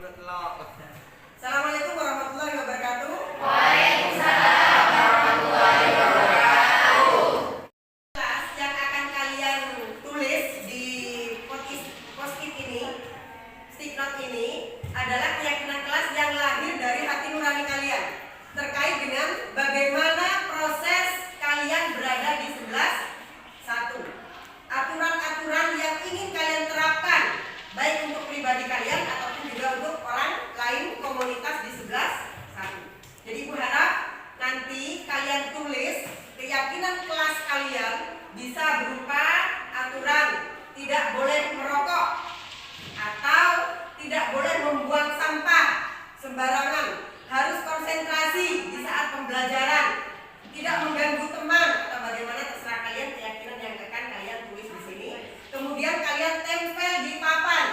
Assalamualaikum warahmatullahi wabarakatuh. Waalaikumsalam warahmatullahi wabarakatuh. Kelas yang akan kalian tulis di post-it ini, stick note ini adalah keyakinan kelas yang lahir dari hati nurani kalian terkait dengan bagaimana proses kalian berada di 11.1. Aturan-aturan yang ingin kalian terapkan baik untuk pribadi kalian ataupun juga untuk orang lain komunitas di 11.1. Jadi Ibu harap nanti kalian tulis keyakinan kelas kalian bisa berupa aturan tidak boleh merokok atau tidak boleh membuang sampah sembarangan, harus konsentrasi di saat pembelajaran, tidak mengganggu teman atau bagaimana terserah kalian keyakinan yang akan kalian tulis di sini. Kemudian kalian tempel di papan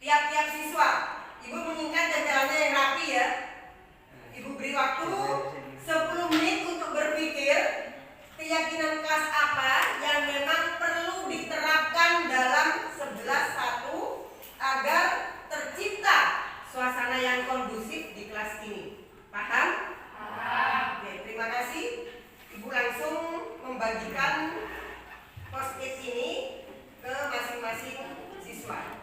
tiap-tiap siswa. Ibu menginginkan tempelannya yang rapi ya. Ibu beri waktu 10 menit untuk berpikir keyakinan kelas apa yang memang perlu diterapkan dalam 11.1 agar tercipta suasana yang kondusif di kelas ini. Paham? Paham. Oke, terima kasih. Ibu langsung membagikan post-it ini ke masing-masing siswa.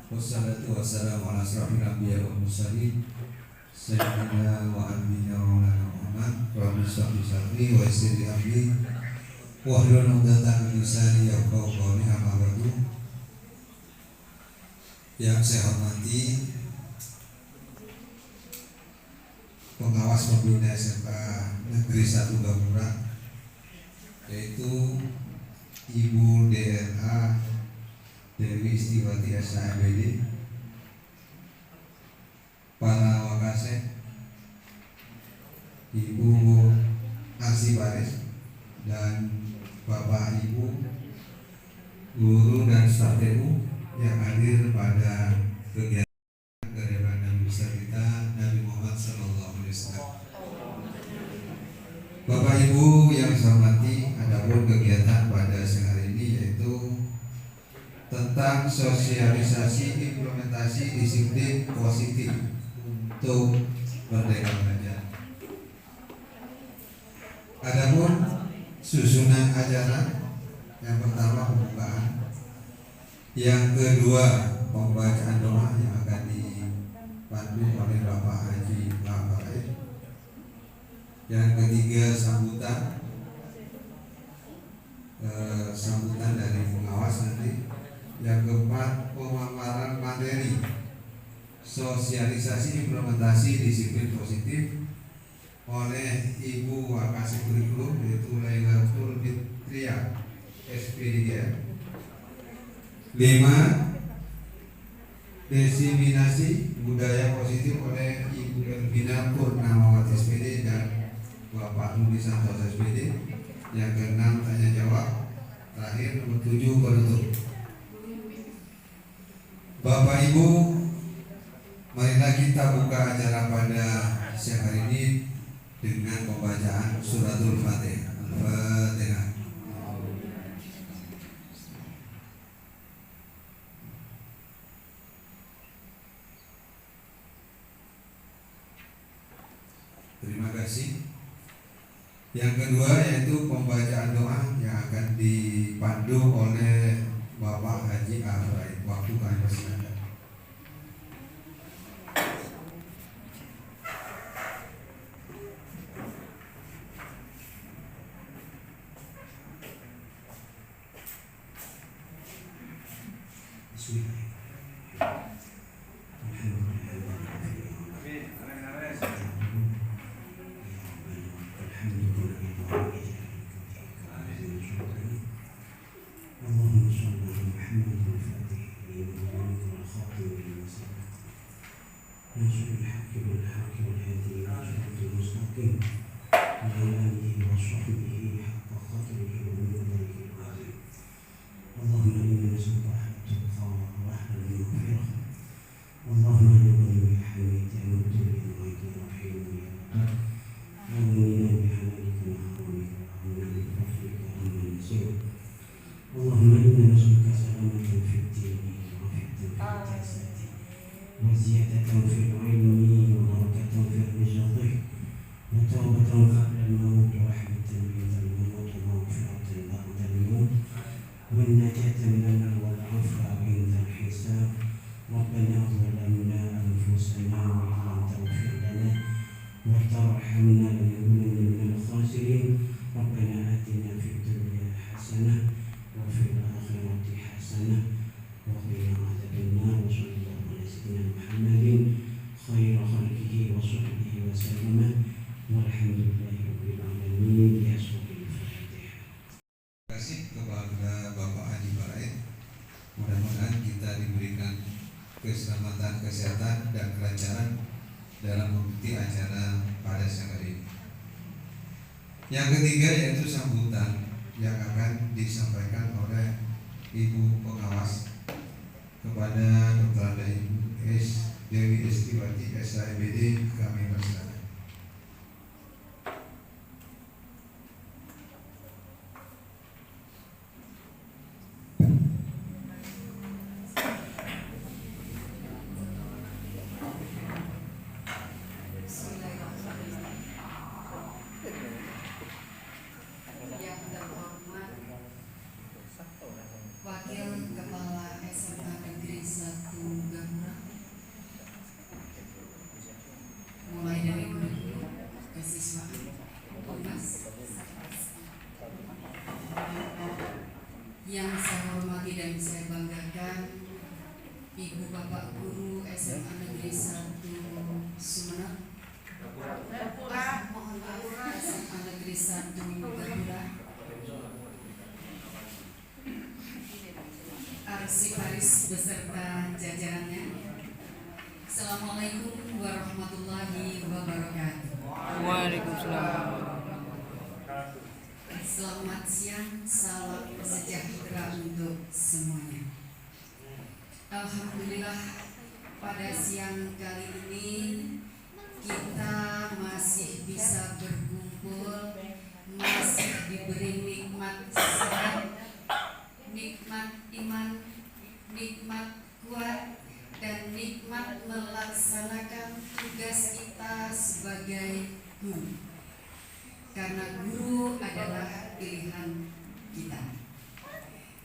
Wassalatu wassalamu ala asrafil anbiya wal mursalin sayyidina wa habibina wa maulana Muhammad rabbi shrah li sadri wa yassir li amri wahlul 'uqdatam min lisani yafqahu qawli amma ba'du. Yang saya hormati pengawas pembina SMK Negeri 1 Gamurang, yaitu Ibu DNA Dewi Istiwati SHMBD, para wakasek, Ibu Arsibaris, dan Bapak Ibu guru dan staf TU yang hadir pada kegiatan kerebanan implementasi disiplin positif untuk Merdeka Belajar. Adapun susunan acara, yang pertama pembukaan, yang kedua pembacaan doa yang akan dipandu oleh Bapak Haji Labarai, yang ketiga sambutan dari pengawas nanti, yang keempat pemaparan materi sosialisasi implementasi disiplin positif oleh Ibu Wakasih Kurikulum yaitu Lailatul Fitriah SPD. 5. Diseminasi budaya positif oleh Ibu Elvina Purnamawati SPD dan Bapak Rudi Santoso SPD. Yang keenam tanya jawab. Terakhir nomor 7 penutup. Bapak Ibu, marilah kita buka acara pada siang hari ini dengan pembacaan suratul Fatihah. Al-Fatihah. Terima kasih. Yang kedua yaitu pembacaan doa yang akan dipandu oleh Bapak Haji Afraid. Waktu kami persilakan. Mudah-mudahan kita diberikan keselamatan, kesehatan, dan kelancaran dalam mengikuti acara pada siang hari ini. Yang ketiga yaitu sambutan yang akan disampaikan oleh Ibu Pengawas kepada Dr. Ibu S. Dewi Estiwati SAEBD. Kami persilakan. Wakil Kepala SMA Negeri 1 Gapura, mulai dari kurikulum, kesiswaan, humas. Yang saya hormati dan saya banggakan Ibu Bapak Guru SMA Negeri 1 Sumeneb, mohon maaf, SMA Negeri 1 Gapura, Arsiparis beserta jajarannya. Assalamualaikum warahmatullahi wabarakatuh. Waalaikumsalam. Selamat siang, salam sejahtera untuk semuanya. Alhamdulillah pada siang kali ini kita masih bisa berkumpul, masih diberi nikmat sehat, nikmat iman, nikmat kuat dan nikmat melaksanakan tugas kita sebagai guru. Karena guru adalah pilihan kita.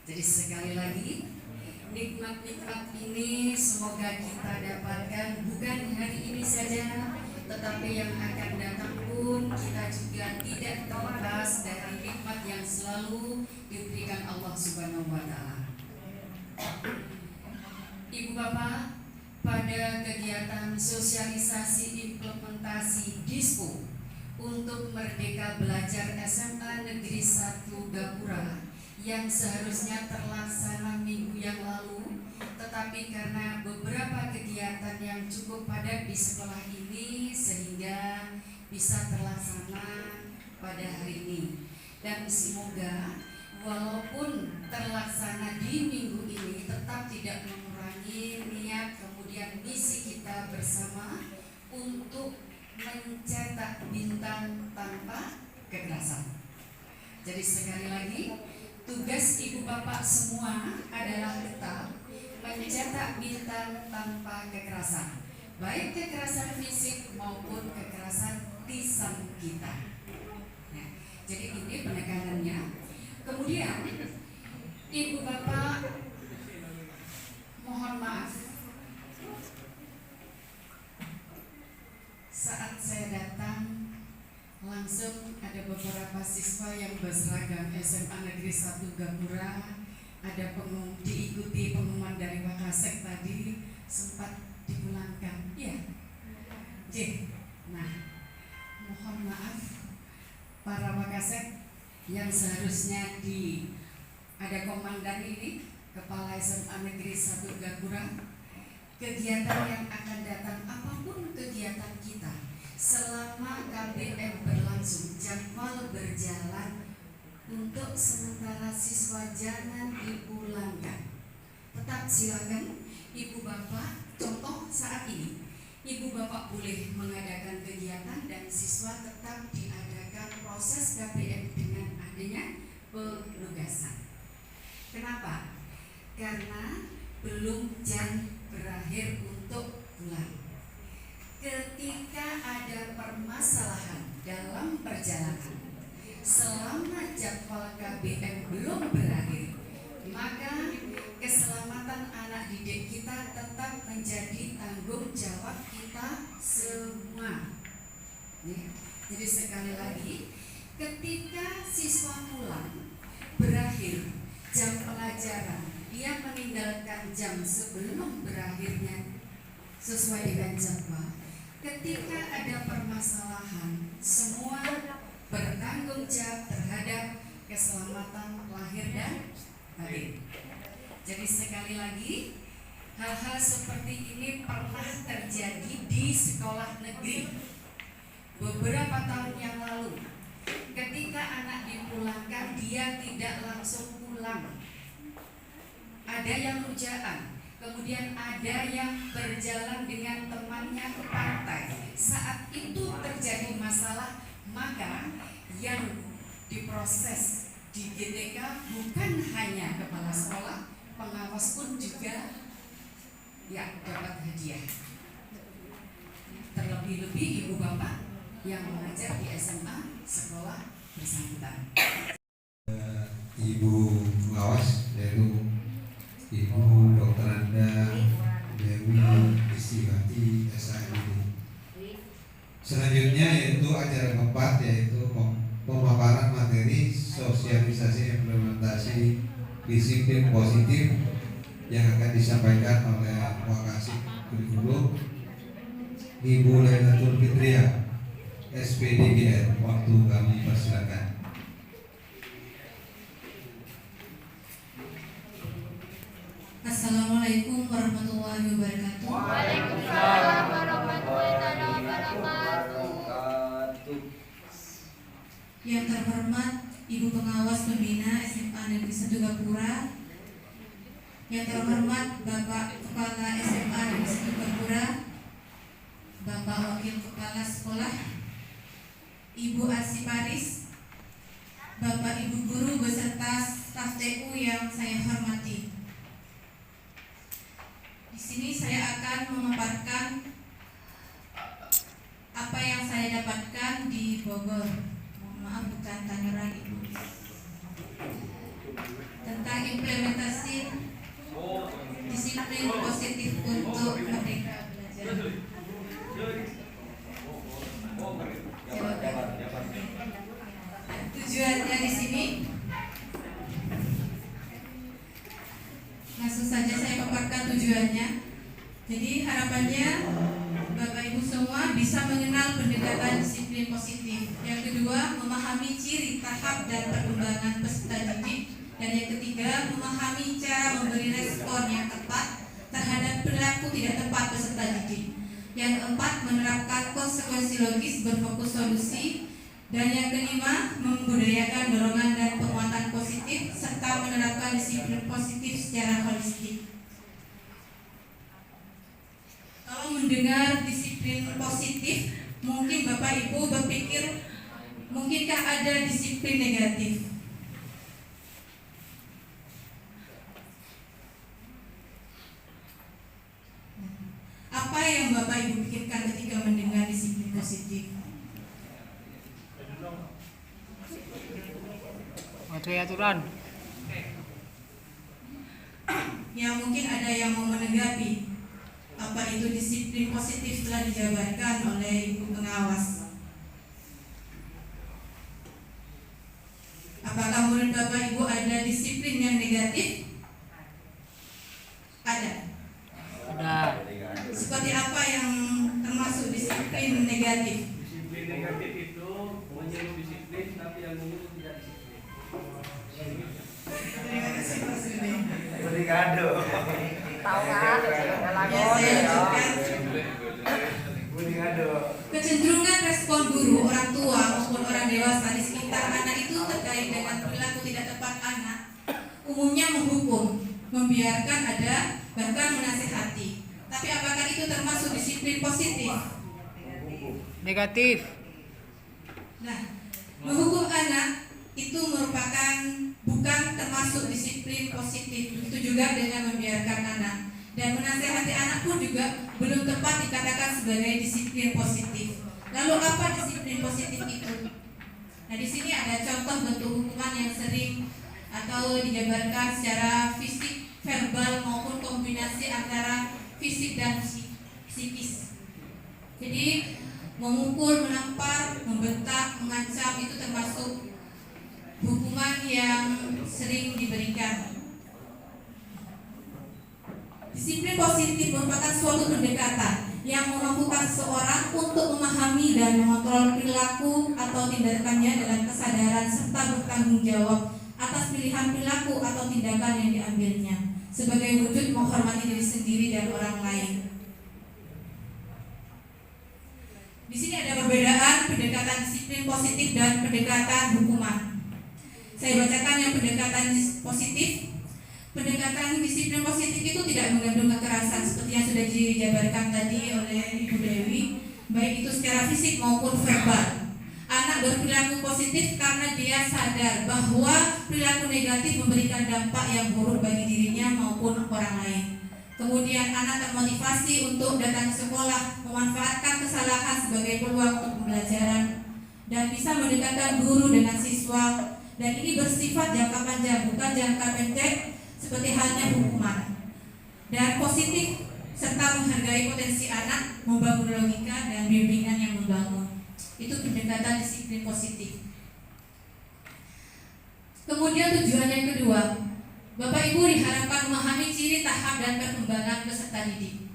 Jadi sekali lagi, nikmat-nikmat ini semoga kita dapatkan bukan hari ini saja, tetapi yang akan datang pun kita juga tidak terlepas dari nikmat yang selalu diberikan Allah Subhanahu wa Ta'ala. Ibu Bapak, pada kegiatan sosialisasi implementasi Dispo untuk Merdeka Belajar SMA Negeri 1 Gapura yang seharusnya terlaksana minggu yang lalu, tetapi karena beberapa kegiatan yang cukup padat di sekolah ini sehingga bisa terlaksana pada hari ini. Dan semoga walaupun terlaksana di minggu ini tetap tidak mengurangi niat kemudian misi kita bersama untuk mencetak bintang tanpa kekerasan. Jadi sekali lagi, tugas ibu bapak semua adalah tetap mencetak bintang tanpa kekerasan, baik kekerasan fisik maupun kekerasan lisan kita. Nah, jadi ini penekanannya. Kemudian ibu bapak mohon maaf, saat saya datang langsung ada beberapa siswa yang berseragam SMA Negeri 1 Gapura, ada diikuti pengumuman dari Wakasek tadi, sempat dipulangkan. Iya. Nah, mohon maaf para Wakasek yang seharusnya ada komandan ini, Kepala SMA Negeri 1 Gapura, kegiatan yang akan datang apapun kegiatan kita selama KBM berlangsung, jadwal berjalan, untuk sementara siswa jangan dipulangkan. Tetap silakan ibu bapak, contoh saat ini ibu bapak boleh mengadakan kegiatan dan siswa tetap diadakan proses KBM dengan adanya penugasan. Kenapa? Karena belum jam berakhir untuk pulang. Ketika ada permasalahan dalam perjalanan selama jadwal KBM belum berakhir, maka keselamatan anak didik kita tetap menjadi tanggung jawab kita semua. Jadi sekali lagi, ketika siswa pulang berakhir jam pelajaran, dia meninggalkan jam sebelum berakhirnya sesuai dengan jadwal. Ketika ada permasalahan, semua bertanggung jawab terhadap keselamatan lahir dan batin. Jadi sekali lagi, hal-hal seperti ini pernah terjadi di sekolah negeri beberapa tahun yang lalu. Ketika anak dipulangkan, dia tidak langsung pulang. Ada yang rujaan, kemudian ada yang berjalan dengan temannya ke pantai. Saat itu terjadi masalah, maka yang diproses di GTK bukan hanya kepala sekolah, pengawas pun juga ya dapat hadiah. Terlebih-lebih ibu bapak yang mengajar di SMA sekolah bersangkutan. Ibu pengawas yaitu Ibu Dr. Anda Dewi Istiwati SID. Selanjutnya yaitu acara keempat, yaitu pemaparan materi sosialisasi implementasi disiplin positif yang akan disampaikan oleh Wakasek Kurikulum Ibu Lailatul Fitria SPDGR. Waktu kami persilakan. Assalamualaikum warahmatullahi wabarakatuh. Waalaikumsalam warahmatullahi wabarakatuh. Yang terhormat Ibu Pengawas Pembina SMA Negeri 1 Gapura, yang terhormat Bapak Kepala SMA Negeri 1 Gapura, Bapak Wakil Kepala Sekolah, Ibu Asiparis, Bapak Ibu Guru beserta staf TU yang saya hormati. sini saya akan memaparkan apa yang saya dapatkan di Bogor. Mohon maaf, bukan Tangerang, Ibu. Tentang implementasi disiplin positif untuk merdeka belajar. Tujuannya di sini, langsung saja saya paparkan tujuannya. Jadi harapannya Bapak Ibu semua bisa mengenal pendekatan disiplin positif. Yang kedua, memahami ciri, tahap, dan perkembangan peserta didik. Dan yang ketiga, memahami cara memberi respon yang tepat terhadap perilaku tidak tepat peserta didik. Yang keempat, menerapkan konsekuensi logis berfokus solusi. Dan yang kelima, membudayakan dorongan dan penguatan positif serta menerapkan disiplin positif secara holistik. Kalau mendengar disiplin positif, mungkin Bapak Ibu berpikir, mungkinkah ada disiplin negatif? Apa yang Bapak Ibu pikirkan ketika mendengar disiplin positif? Ada aturan. Ya, mungkin ada yang mau menanggapi apa itu disiplin positif telah dijabarkan oleh Ibu pengawas. Apakah menurut Bapak Ibu ada disiplin yang negatif? Ada. Ada. Seperti apa yang termasuk disiplin negatif? Disiplin negatif itu menyuruh disiplin tapi yang menyuruh tidak disiplin. Terima kasih Pak Sudi. Beri kado. Ya, saya lanjutkan. Beri kado. Kecenderungan respon guru, orang tua maupun orang dewasa di sekitar anak itu terkait dengan perilaku tidak tepat anak umumnya menghukum, membiarkan ada, bahkan menasihati. Tapi apakah itu termasuk disiplin positif? Negatif. Nah, menghukum anak itu merupakan bukan termasuk disiplin positif. Itu juga dengan membiarkan anak. Dan menasihati anak pun juga belum tepat dikatakan sebagai disiplin positif. Lalu apa disiplin positif itu? Nah, di sini ada contoh bentuk hukuman yang sering atau dijabarkan secara fisik, verbal maupun kombinasi antara fisik dan psikis. Jadi memukul, menampar, membentak, mengancam itu termasuk hukuman yang sering diberikan. Disiplin positif merupakan suatu pendekatan yang memampukan seseorang untuk memahami dan mengontrol perilaku atau tindakannya dengan kesadaran serta bertanggung jawab atas pilihan perilaku atau tindakan yang diambilnya sebagai wujud menghormati diri sendiri dan orang lain. Di sini ada perbedaan pendekatan disiplin positif dan pendekatan hukuman. Saya bacakan yang pendekatan positif. Pendekatan disiplin positif itu tidak mengandung kekerasan seperti yang sudah dijabarkan tadi oleh Ibu Dewi, baik itu secara fisik maupun verbal. Anak berperilaku positif karena dia sadar bahwa perilaku negatif memberikan dampak yang buruk bagi dirinya maupun orang lain. Kemudian anak termotivasi untuk datang ke sekolah, memanfaatkan kesalahan sebagai peluang untuk pembelajaran, dan bisa mendekatkan guru dengan siswa. Dan ini bersifat jangka panjang, bukan jangka pendek seperti halnya hukuman. Dan positif serta menghargai potensi anak, membangun logika dan bimbingan yang membangun. Itu pendekatan disiplin positif. Kemudian tujuan yang kedua, Bapak Ibu diharapkan memahami ciri, tahap, dan perkembangan peserta didik.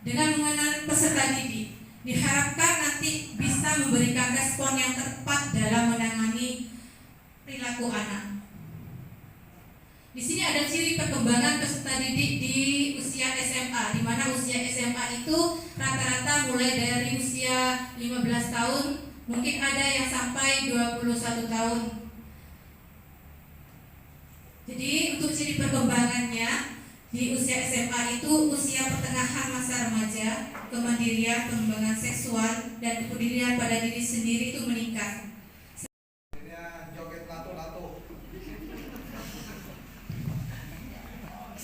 Dengan mengenal peserta didik, diharapkan nanti bisa memberikan respon yang tepat dalam menangani perilaku anak. Di sini ada ciri perkembangan peserta didik di usia SMA, di mana usia SMA itu rata-rata mulai dari usia 15 tahun, mungkin ada yang sampai 21 tahun. Jadi untuk ciri perkembangannya di usia SMA itu usia pertengahan masa remaja, kemandirian, pengembangan seksual, dan kepedulian pada diri sendiri itu meningkat. Joget lato-lato.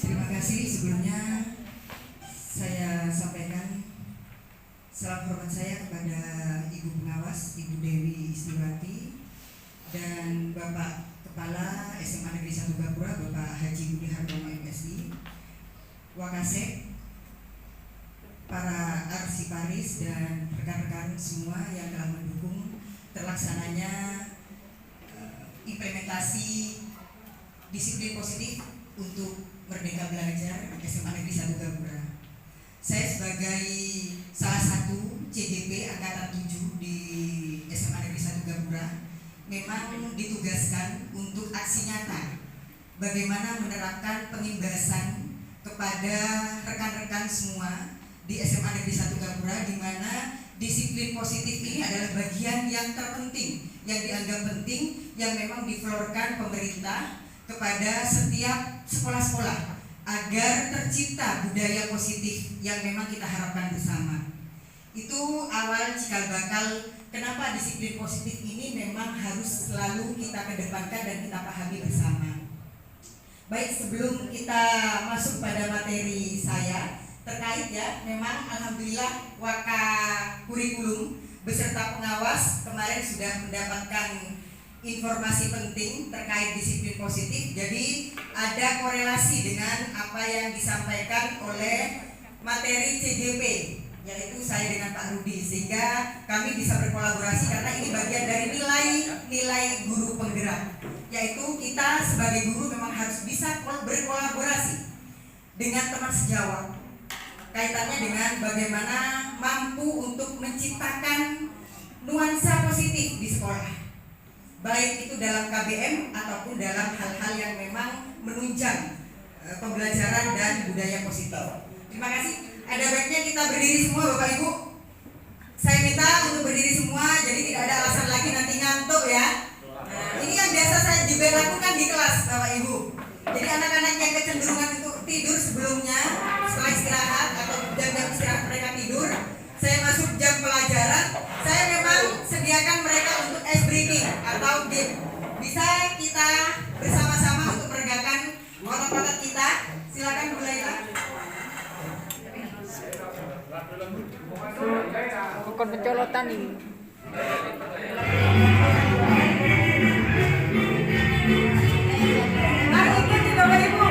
Terima kasih sebelumnya Salam hormat saya kepada Ibu Pengawas, Ibu Dewi Istiwati, dan Bapak Kepala SMA Negeri 1 Gapura, Bapak Haji Budi Hartono MSI, Wakasek, para arsiparis dan rekan-rekan semua yang telah mendukung terlaksananya implementasi disiplin positif untuk Merdeka Belajar SMA Negeri 1 Gapura. Saya sebagai salah satu CJP Angkatan 7 di SMA Negeri 1 Gapura memang ditugaskan untuk aksi nyata bagaimana menerapkan pengimbasan kepada rekan-rekan semua di SMA Negeri 1 Gapura, di mana disiplin positif ini adalah bagian yang terpenting, yang dianggap penting, yang memang diflorkan pemerintah kepada setiap sekolah-sekolah agar tercipta budaya positif yang memang kita harapkan bersama. Itu awal cikal bakal kenapa disiplin positif ini memang harus selalu kita kedepankan dan kita pahami bersama. Baik, sebelum kita masuk pada materi saya terkait ya, memang alhamdulillah Waka Kurikulum beserta pengawas kemarin sudah mendapatkan informasi penting terkait disiplin positif. Jadi ada korelasi dengan apa yang disampaikan oleh materi CJP, yaitu saya dengan Pak Rudi, sehingga kami bisa berkolaborasi karena ini bagian dari nilai guru penggerak, yaitu kita sebagai guru memang harus bisa berkolaborasi dengan teman sejawat, kaitannya dengan bagaimana mampu untuk menciptakan nuansa positif di sekolah, baik itu dalam KBM ataupun dalam hal-hal yang memang menunjang pembelajaran dan budaya positif. Terima kasih. Ada baiknya kita berdiri semua Bapak Ibu. Saya minta untuk berdiri semua, jadi tidak ada alasan lagi nanti ngantuk ya. Nah, ini yang biasa saya juga lakukan di kelas Bapak Ibu. Jadi anak-anak yang kecenderungan untuk tidur sebelumnya, setelah istirahat atau jam-jam istirahat mereka tidur, saya masuk jam pelajaran, saya memang sediakan mereka untuk ice breaking atau game. Bisa kita bersama-sama untuk meregakan otot-otot kita. Silakan mulailah. bukan pencolotan ini. Mari ikuti Bapak Ibu.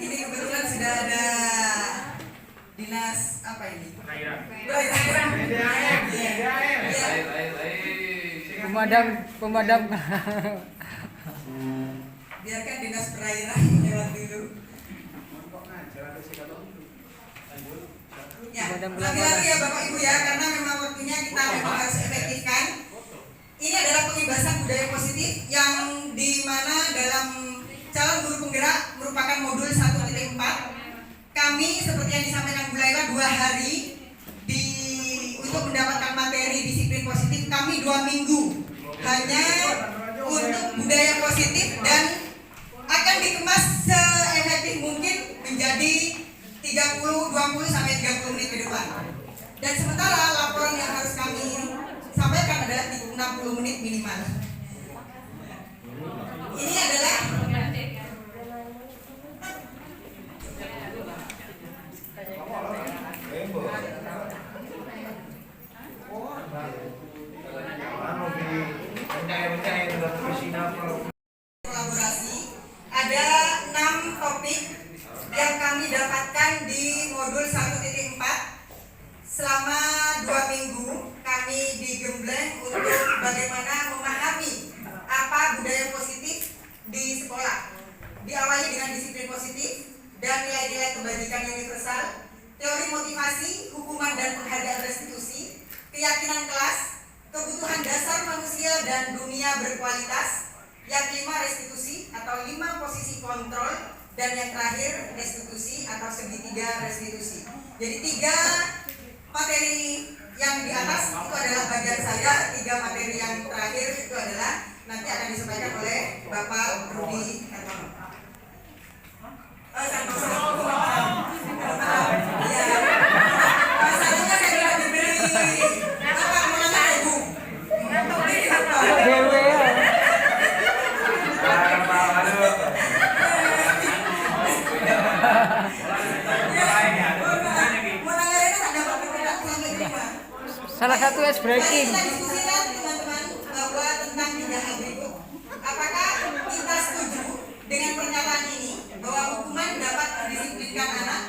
Ini kebetulan sudah ada dinas apa ini? Pemadam. Biarkan dinas perairan lewat dulu. Ya, Pemadam lagi-lagi ya Bapak Ibu ya, karena memang waktunya kita memang harus efektifkan. Ini adalah pengibasan budaya positif yang dimana dalam calon guru penggerak merupakan modul 1.4. Kami seperti yang disampaikan Bu Laila 2 hari untuk mendapatkan materi disiplin positif, kami 2 minggu hanya untuk budaya positif dan akan dikemas seefektif mungkin menjadi 20 sampai 30 menit ke depan. Dan sementara laporan yang harus kami sampaikan adalah 60 menit minimal. Ini adalah kolaborasi. Ada 6 topik yang kami dapatkan di modul 1.4. Selama 2 minggu kami digembleng untuk bagaimana memahami apa budaya positif di sekolah. Diawali dengan disiplin positif dan nilai-nilai kebajikan universal, teori motivasi, hukuman dan penghargaan restitusi, keyakinan kelas, kebutuhan dasar manusia dan dunia berkualitas, yang 5 restitusi atau 5 posisi kontrol, dan yang terakhir restitusi atau segitiga restitusi. Jadi 3 materi yang di atas itu adalah bagian saya, 3 materi yang terakhir itu adalah nanti akan disampaikan oleh Bapak Rudi Hartono. Masalahnya saya tidak diberi apa mulanya Ibu. Dewe. Salah satu ice breaking. Kita diskusikan teman-teman bahwa tentang 3 hal berikut. Apakah kita setuju dengan pernyataan ini bahwa hukuman dapat mendisiplinkan anak?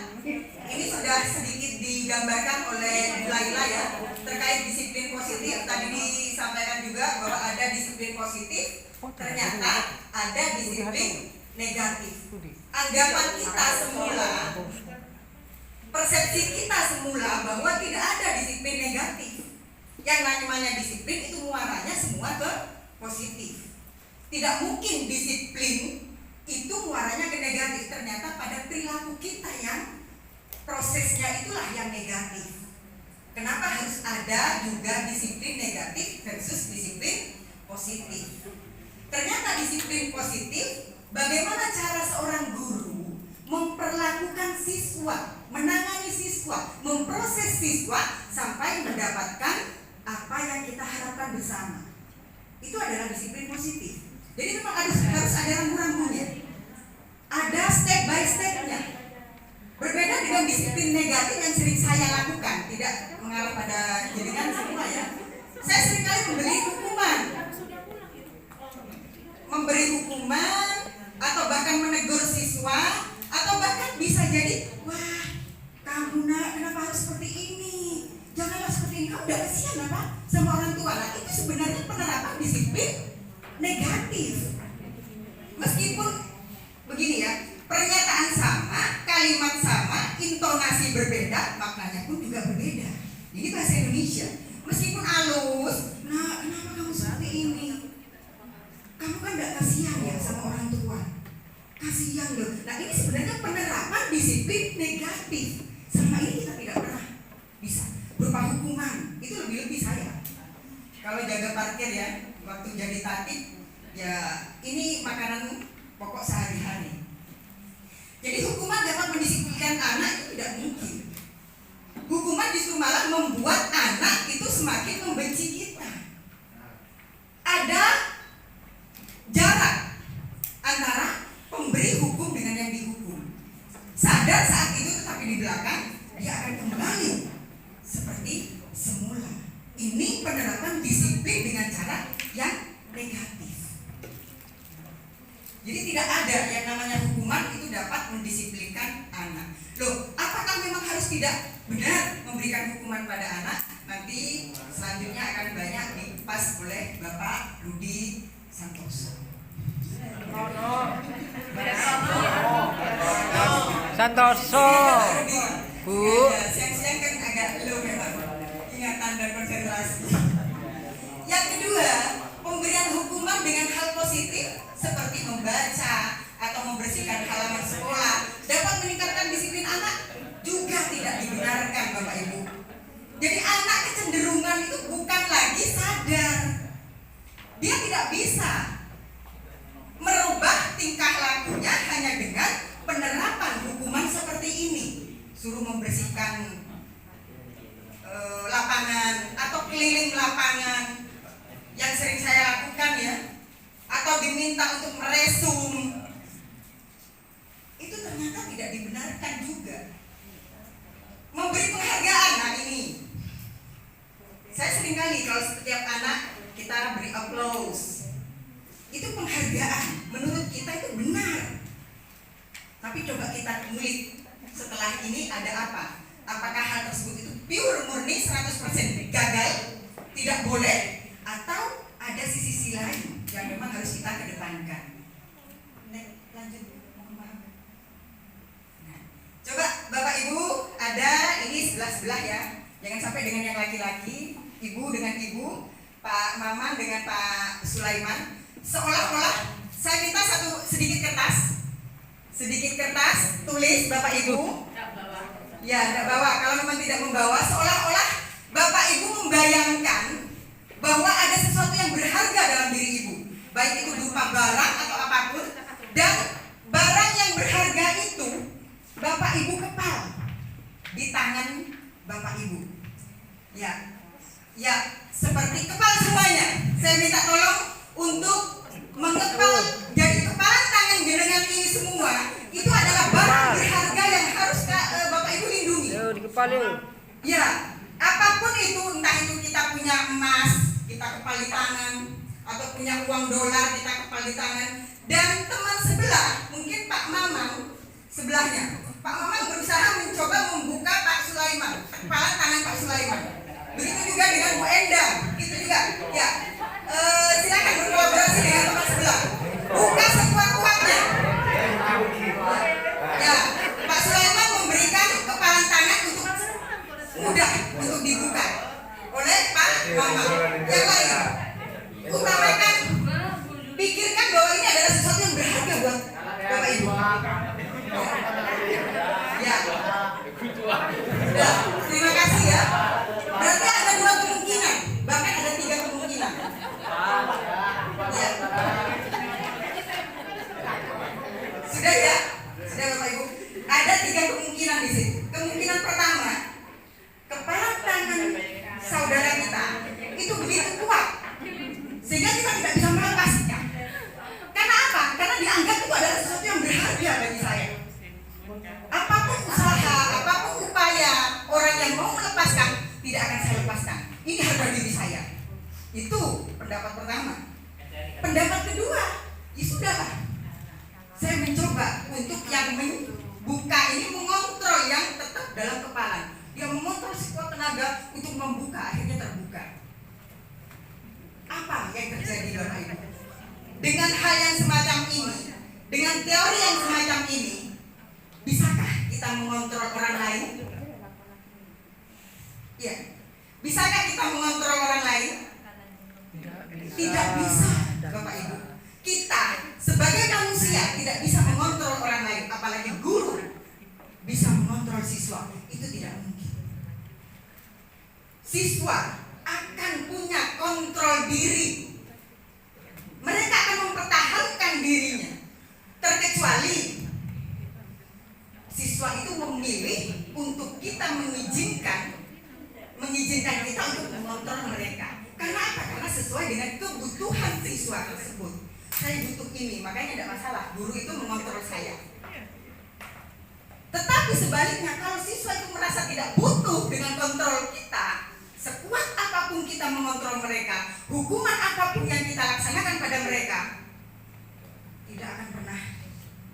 Ini sudah sedikit digambarkan oleh Bu Laila ya terkait disiplin positif. Tadi disampaikan juga bahwa ada disiplin positif, ternyata ada disiplin negatif. Anggapan kita semula, persepsi kita semula bahwa tidak ada disiplin negatif. Yang namanya disiplin itu muaranya semua ke positif. Tidak mungkin disiplin itu muaranya ke negatif. Ternyata pada perilaku kita yang prosesnya itulah yang negatif. Kenapa harus ada juga disiplin negatif versus disiplin positif? Ternyata disiplin positif, bagaimana cara seorang guru memperlakukan siswa, menangani siswa, memproses siswa sampai mendapatkan apa yang kita harapkan bersama. Itu adalah disiplin positif. Jadi memang harus ada rambu-rambunya. Ada step by step-nya. Berbeda dengan disiplin negatif yang sering saya lakukan, tidak mengarah pada jenengan semua ya. Saya seringkali memberi hukuman atau bahkan menegur siswa, atau bahkan bisa jadi, wah kamu nak kenapa harus seperti ini? Janganlah seperti ini, kamu udah kasihan apa sama orang tua. Nah itu sebenarnya penerapan disiplin negatif. Meskipun begini ya, pernyataan sama, kalimat sama, intonasi berbeda, maknanya pun juga berbeda. Ini bahasa Indonesia. Meskipun halus, nah kenapa kamu seperti ini? Kamu kan gak kasihan ya sama orang tua. Kasihan loh. Nah ini sebenarnya penerapan disiplin negatif. Selama ini kita tidak pernah bisa berupa hukuman. Itu lebih-lebih saya. Kalau jaga parkir ya, waktu jadi tatib, ya ini makanan pokok sehari-hari. Jadi hukuman dapat mendisiplinkan anak itu tidak mungkin. Hukuman justru malah membuat anak itu semakin membenci kita. Ada jarak antara pemberi hukum dengan yang dihukum. Sadar saat itu tetapi di belakang dia akan kembali seperti semula. Ini penerapan disiplin dengan cara yang negatif. Jadi tidak ada yang namanya hukuman itu dapat mendisiplinkan anak. Loh, apakah memang harus tidak benar memberikan hukuman pada anak? Nanti selanjutnya akan banyak dikupas oleh Bapak Rudi Santoso. Santoso. Bu. suruh membersihkan lapangan atau keliling lapangan yang sering saya lakukan ya, atau diminta untuk meresum, itu ternyata tidak dibenarkan juga. Memberi penghargaan, nah ini saya sering kali kalau setiap anak kita beri applause, itu penghargaan, menurut kita itu benar. Tapi coba kita kulik setelah ini ada apa? Apakah hal tersebut itu pure murni 100% gagal, tidak boleh, atau ada sisi lain yang memang harus kita kedepankan? Lanjut, mohon maaf. Nah, coba Bapak Ibu ada ini sebelah-sebelah ya, jangan sampai dengan yang laki-laki, Ibu dengan Ibu, Pak Maman dengan Pak Sulaiman, seolah-olah saya minta sedikit kertas, tulis Bapak Ibu. Ya, tidak bawa. Kalau memang tidak membawa, seolah-olah Bapak Ibu membayangkan bahwa ada sesuatu yang berharga dalam diri Ibu, baik itu berupa barang atau apapun, dan barang yang berharga itu Bapak Ibu kepal di tangan Bapak Ibu. Ya, seperti kepal semuanya. Saya minta tolong untuk mengepal, jadi kepalan tangan jenengan ini semua itu adalah barang berharga yang harus Bapak Ibu lindungi. Ya, apapun itu, entah itu kita punya emas, kita kepal di tangan, atau punya uang dolar, kita kepal di tangan. Dan teman sebelah, mungkin Pak Mamang sebelahnya, Pak Mamang berusaha mencoba membuka Pak Sulaiman, kepalan tangan Pak Sulaiman. Begitu juga dengan Bu Endang, gitu juga. Ya, silakan berkolaborasi dengan teman sebelah. Buka sekuat-kuatnya. Ya, Pak Sulaiman memberikan kepalan tangan untuk mudah untuk dibuka oleh Pak Mamang. Yang lain, utamakan, pikirkan bahwa ini adalah sesuatu yang berharga buat Bapak Ibu. Ya, terima kasih ya. Berarti ada 2 kemungkinan, bahkan ada 3 kemungkinan. Ya. Sudah ya, sudah Bapak Ibu. Ada 3 kemungkinan di sini. Kemungkinan pertama, kepala tangan saudara kita itu begitu kuat sehingga kita tidak bisa melepaskan. Karena apa? Karena dianggap itu adalah sesuatu yang berharga bagi saya. Apapun usaha, apapun upaya orang yang mau melepaskan, tidak akan saya lepaskan. Ini harga diri saya. Itu pendapat pertama. Pendapat kedua, ya sudahlah. Saya mencoba untuk yang membuka ini mengontrol yang tetap dalam kepala. Dia mengontrol sekuat tenaga untuk membuka, akhirnya terbuka. Apa yang terjadi Bapak Ibu? Dengan hal yang semacam ini, dengan teori yang semacam ini, bisakah kita mengontrol orang lain? Ya, bisakah kita mengontrol orang lain? Tidak bisa, Bapak Ibu. Kita sebagai manusia tidak bisa mengontrol orang lain, apalagi guru bisa mengontrol siswa. Itu tidak mungkin. Siswa akan punya kontrol diri. Mereka akan mempertahankan dirinya, terkecuali siswa itu memilih untuk kita mengizinkan kita untuk mengontrol mereka. Karena apa? Karena sesuai dengan kebutuhan siswa tersebut. Saya butuh ini, makanya tidak masalah guru itu mengontrol saya. Tetapi sebaliknya, kalau siswa itu merasa tidak butuh dengan kontrol kita, sekuat apapun kita mengontrol mereka, hukuman apapun yang kita laksanakan pada mereka, tidak akan pernah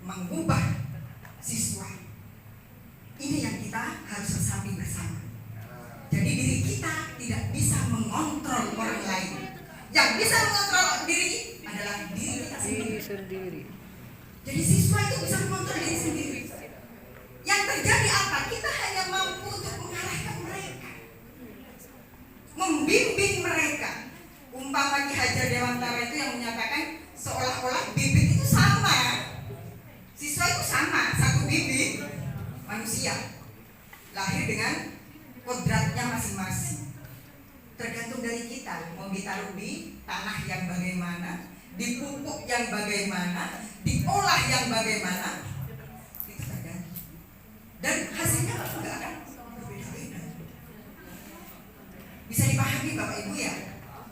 mengubah siswa. Ini yang kita harus resapi bersama. Jadi diri kita tidak bisa mengontrol orang lain. Yang bisa mengontrol diri adalah diri kita sendiri. Jadi siswa itu bisa mengontrol diri sendiri. Yang terjadi apa? Kita hanya mampu untuk mengarahkan mereka, membimbing mereka. Umpama Ki Hajar Dewantara itu yang menyatakan seolah-olah bibit itu sama, siswa itu sama, satu bibit manusia lahir dengan kodratnya masing-masing. Tergantung dari kita mau ditaruh di tanah yang bagaimana, di pupuk yang bagaimana, diolah yang bagaimana, itu tergantung. Dan hasilnya enggak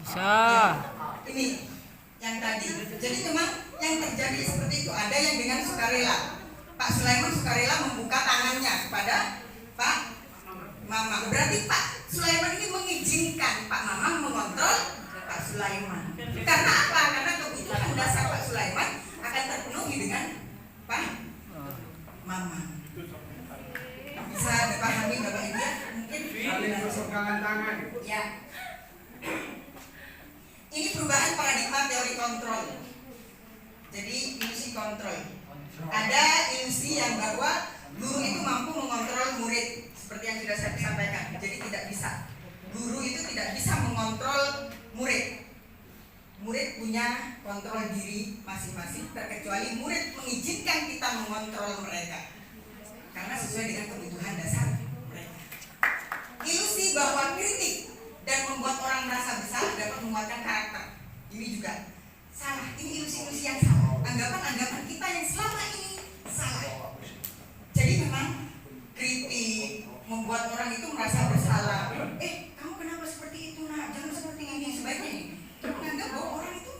Bisa. Ini yang tadi. Jadi memang yang terjadi seperti itu. Ada yang dengan sukarela. Pak Sulaiman sukarela membuka tangannya kepada Pak Mamang. Berarti Pak Sulaiman ini mengizinkan Pak Mamang mengontrol Pak Sulaiman. Karena apa? Karena kebutuhan dasar Pak Sulaiman akan terpenuhi dengan Pak Mamang. Bisa dipahami Bapak Ibu ya? Mungkin Saling berpegangan tangan. ya. Ini perubahan paradigma teori kontrol. Jadi ilusi kontrol. Ada ilusi yang bahwa guru itu mampu mengontrol murid, seperti yang sudah saya sampaikan. Jadi tidak bisa. Guru itu tidak bisa mengontrol murid. Murid punya kontrol diri masing-masing, terkecuali murid mengizinkan kita mengontrol mereka. Karena sesuai dengan kebutuhan dasar mereka. Ilusi bahwa kritik dan membuat orang merasa besar dapat menguatkan karakter. Ini juga salah. Ini ilusi-ilusi yang salah. Anggapan-anggapan kita yang selama ini salah. Jadi memang kritik membuat orang itu merasa bersalah. Kamu kenapa seperti itu, nak? Jangan seperti ini. Sebaiknya menganggap bahwa orang itu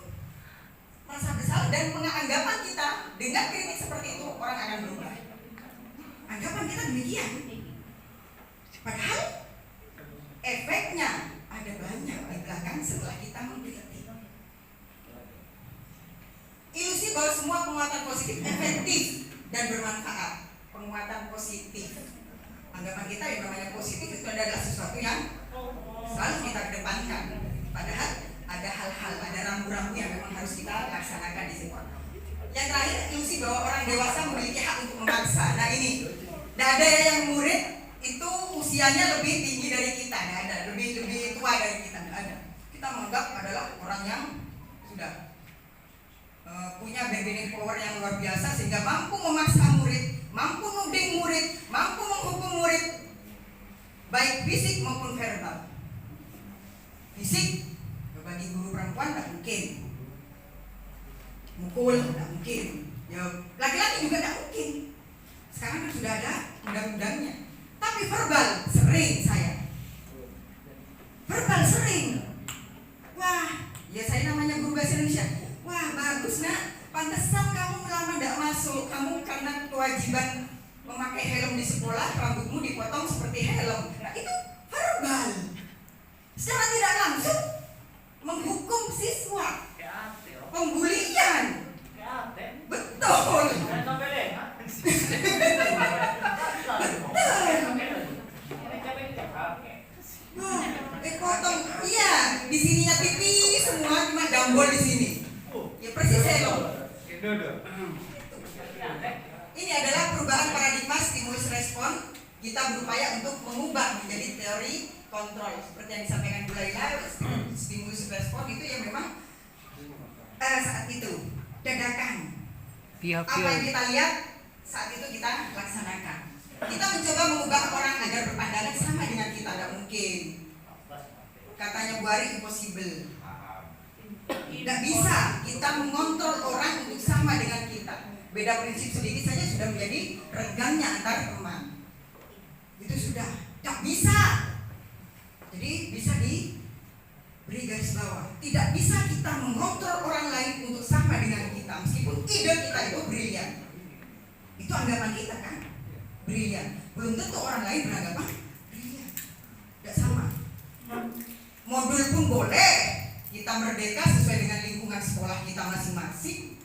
merasa bersalah dan anggapan kita dengan kritik seperti itu orang akan berubah. Anggapan kita demikian. Padahal efeknya ada banyak di belakang setelah kita mengkritik. Ilusi bahwa semua penguatan positif efektif dan bermanfaat. Penguatan positif. Anggapan kita yang namanya positif itu adalah sesuatu yang selalu kita kedepankan. Padahal ada hal-hal, ada rambu-rambu yang memang harus kita laksanakan di situ. Yang terakhir, ilusi bahwa orang dewasa memiliki hak untuk memaksa. Nah ini, tidak ada yang murid itu usianya lebih tinggi dari kita, tidak ada, lebih tua dari kita, tidak ada. Kita menganggap adalah orang yang sudah punya bargaining power yang luar biasa sehingga mampu memaksa murid, mampu nuding murid, mampu menghukum murid, baik fisik maupun verbal. Fisik bagi guru perempuan tidak mungkin, mukul tidak mungkin, ya laki-laki juga tidak mungkin. Sekarang kan sudah ada undang-undangnya. Tapi verbal sering saya. Verbal sering. Wah, ya saya namanya guru bahasa Indonesia. Wah, bagus nak. Pantesan kamu lama tidak masuk. Kamu karena kewajiban memakai helm di sekolah, rambutmu dipotong seperti helm. Nah, itu verbal. Secara tidak langsung menghukum siswa. Pembulian. Betul. Potong, iya, di sininya tipis semua, cuma jambol di sini. Ya persis helm. Ini adalah perubahan paradigma stimulus respon. Kita berupaya untuk mengubah menjadi teori kontrol seperti yang disampaikan Bu Laila. Stimulus respon itu yang memang saat itu dadakan. Apa yang kita lihat saat itu kita laksanakan. Kita mencoba mengubah orang agar berpandangan sama dengan kita, tidak mungkin. Katanya Bu Ari, impossible. Tidak bisa kita mengontrol orang untuk sama dengan kita. Beda prinsip sedikit saja sudah menjadi regangnya antar teman. Itu sudah tidak bisa. Jadi bisa diberi garis bawah. Tidak bisa kita mengontrol orang lain untuk sama dengan kita, meskipun ide kita itu brilian. Itu anggapan kita kan, brilian. Belum tentu orang lain beranggapan brilian. Tidak sama. Modul pun boleh. Kita merdeka sesuai dengan lingkungan sekolah kita masing-masing.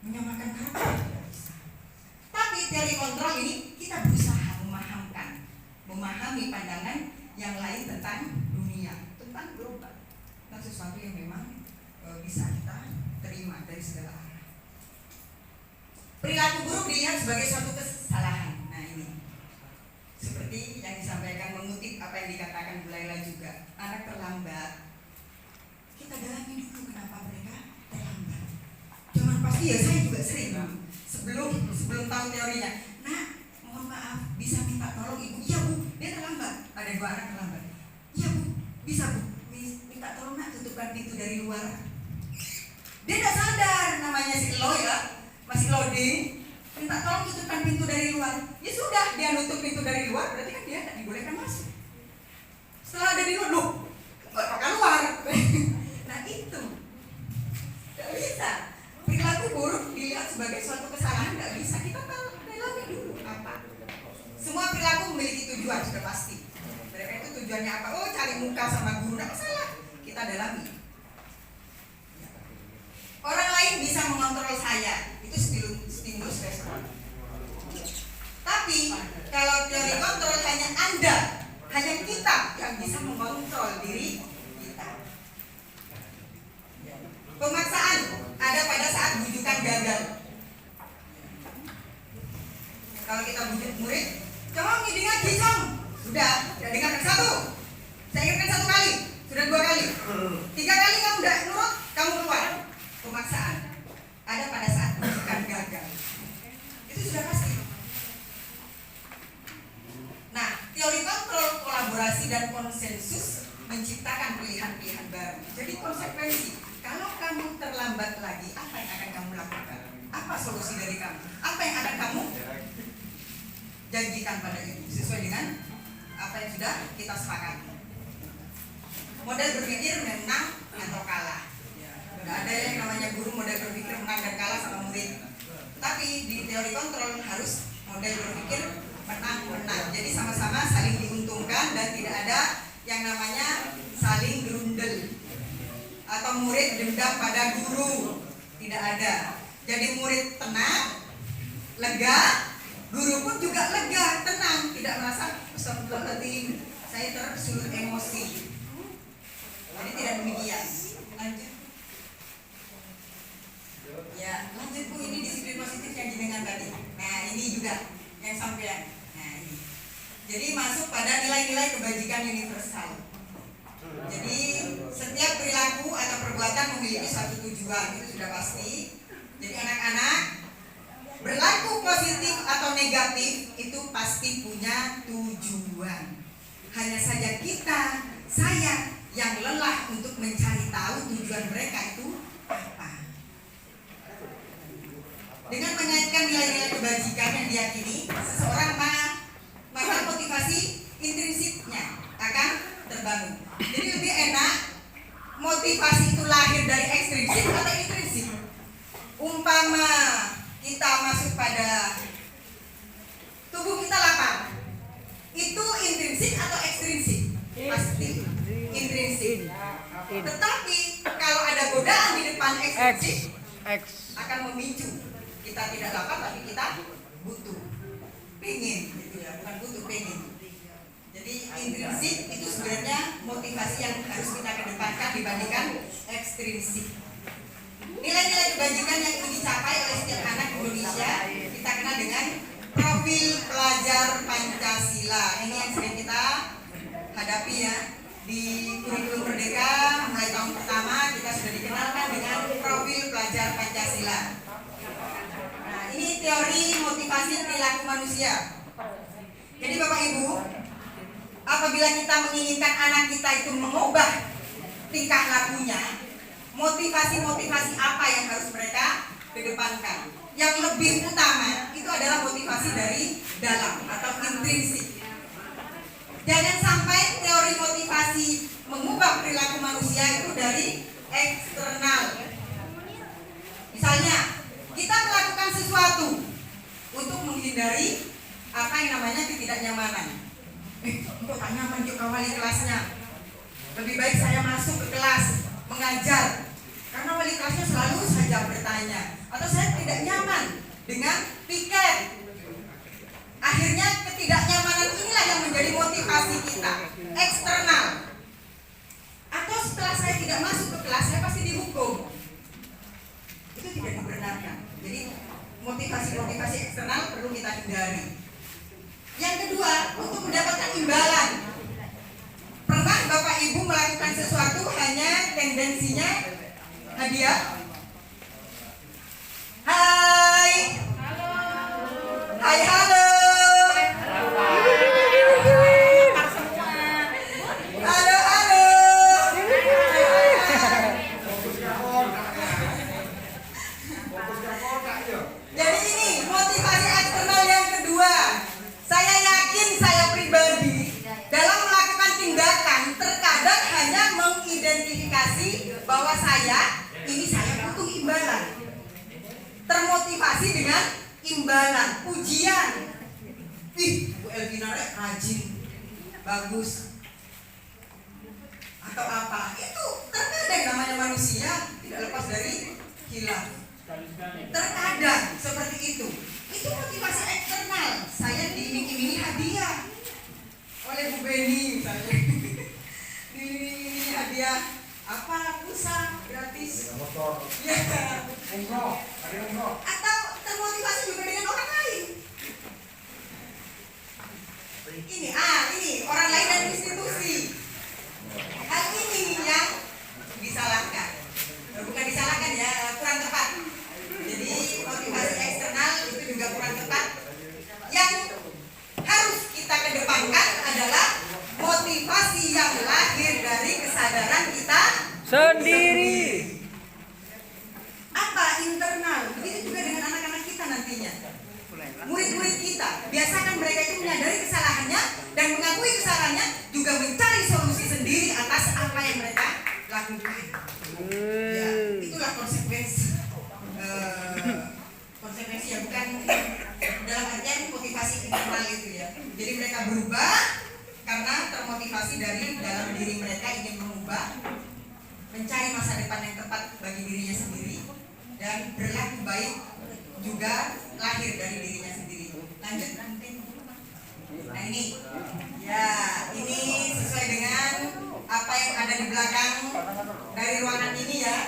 Menyamakan karakter tidak bisa. Tapi teori kontrol ini kita berusaha memahami pandangan yang lain tentang dunia, tentang global, tentang sesuatu yang memang bisa kita terima dari segala arah. Perilaku buruk dilihat sebagai suatu kesalahan. Nah ini seperti yang disampaikan, mengutip apa yang dikatakan Bu Laila juga, anak terlambat. Kita dalami dulu kenapa mereka terlambat. Jangan pasti, ya saya juga sering sebelum tahu teorinya. Nah, mohon maaf, bisa minta tolong ibu? Iya bu, dia terlambat. Ada 2 anak terlambat. Iya bu, bisa bu, minta tolong nak tutupkan pintu dari luar. Dia tidak sadar, namanya si Lo ya, masih loading. Minta tolong tutupkan pintu dari luar. Ya sudah, dia nutup pintu dari luar, berarti kan dia tidak dibolehkan masuk. Setelah ada di luar, loh, nggak pakai luar. memiliki tujuan sudah pasti. Mereka itu tujuannya apa? Oh, cari muka sama guru, nggak masalah. Kita dalami. Orang lain bisa mengontrol saya, itu stimulus respon. Tapi kalau teori kontrol hanya Anda, hanya kita yang bisa mengontrol diri kita. Pemaksaan ada pada saat bujukan gagal. Kalau kita bujuk murid, coba ngiding lagi Cong. Sudah dengarkan satu. Saya ingatkan satu kali, sudah 2 kali. 3 kali kamu udah nurut, kamu keluar. Pemaksaan ada pada saat bujukan gagal. Itu sudah pasti. Nah, teori kontrol, kolaborasi dan konsensus menciptakan pilihan-pilihan baru. Jadi konsekuensi, kalau kamu terlambat lagi, apa yang akan kamu lakukan? Apa solusi dari kamu? Apa yang akan kamu janjikan pada ibu sesuai dengan apa yang sudah kita sepakati? Model berpikir menang atau kalah. Tidak ada yang namanya guru model berpikir menang dan kalah sama murid. Tapi di teori kontrol harus model berpikir menang-menang. Jadi sama-sama saling diuntungkan dan tidak ada yang namanya saling gerundel atau murid dendam pada guru. Tidak ada. Jadi murid tenang, lega, guru pun juga lega, tenang, tidak merasa astagfirullahaladzim, saya tersulut emosi. Jadi tidak demikian. Lanjut. Ya, lanjut Bu, ini disiplin positif yang jenengan tadi. Nah, ini juga yang sampean. Nah, ini. Jadi masuk pada nilai-nilai kebajikan universal. Jadi setiap perilaku atau perbuatan memiliki satu tujuan, itu sudah pasti. Jadi anak-anak, berlaku positif atau negatif itu pasti punya tujuan. Hanya saja kita, saya yang lelah untuk mencari tahu tujuan mereka itu apa. Dengan mengaitkan nilai-nilai kebajikan yang diyakini, seseorang maka motivasi intrinsiknya akan terbangun. Jadi lebih enak motivasi itu lahir dari ekstrinsik atau intrinsik. Umpama kita masuk pada tubuh kita lapar, itu intrinsik atau ekstrinsik? Pasti intrinsik. Tetapi kalau ada godaan di depan ekstrinsik akan memicu kita tidak lapar, tapi kita butuh, pengen gitu ya, bukan butuh, pengen. Jadi intrinsik itu sebenarnya motivasi yang harus kita kedepankan dibandingkan ekstrinsik. Nilai-nilai kebajikan yang ingin dicapai oleh setiap anak Indonesia kita kenal dengan profil pelajar Pancasila. Ini yang sering kita hadapi ya di kurikulum Merdeka. Mulai tahun pertama kita sudah dikenalkan dengan profil pelajar Pancasila. Nah, ini teori motivasi perilaku manusia. Jadi Bapak Ibu, apabila kita menginginkan anak kita itu mengubah tingkah lakunya, motivasi-motivasi apa yang harus mereka kedepankan? Yang lebih utama itu adalah motivasi dari dalam atau intrinsik. Jangan sampai teori motivasi mengubah perilaku manusia itu dari eksternal. Misalnya, kita melakukan sesuatu untuk menghindari apa yang namanya ketidaknyamanan. Kok tak nyaman juga wali kelasnya? Lebih baik saya masuk ke kelas mengajar, karena wali kelasnya selalu saja bertanya, atau saya tidak nyaman dengan piket. Akhirnya ketidaknyamanan inilah yang menjadi motivasi kita eksternal. Atau setelah saya tidak masuk ke kelas, saya pasti dihukum. Itu tidak dibenarkan. Jadi motivasi-motivasi eksternal perlu kita hindari. Yang kedua, untuk mendapatkan imbalan. Pernah Bapak Ibu melakukan sesuatu hanya tendensinya hadiah? Hai. Hai, halo. dinilai rajin, bagus, atau apa, itu terkadang namanya manusia tidak lepas dari hilaf. Terkadang seperti itu motivasi eksternal. Saya diiming-imingi hadiah oleh Bu Beni misalnya. Diiming-imingi hadiah apa, pulsa gratis, ya. Atau termotivasi juga dengan orang lain. Ini orang lain dan institusi. Hal ini yang disalahkan. Bukan disalahkan ya, kurang tepat. Jadi motivasi eksternal itu juga kurang tepat. Yang harus kita kedepankan adalah motivasi yang lahir dari kesadaran kita Sendiri. Apa internal. Begitu juga dengan anak-anak kita nantinya. Murid-murid kita, biasakan mereka itu menyadari kesalahannya dan mengakui kesalahannya, juga mencari solusi sendiri atas apa yang mereka lakukan. Ya, itulah konsekuensi. Konsekuensi ya, bukan dalam artian motivasi internal itu ya. Jadi mereka berubah karena termotivasi dari dalam diri mereka ingin mengubah, mencari masa depan yang tepat bagi dirinya sendiri, dan berlaku baik juga lahir dari dirinya sendiri. Lanjut nanti. Nah ini, ya ini sesuai dengan apa yang ada di belakang dari ruangan ini ya.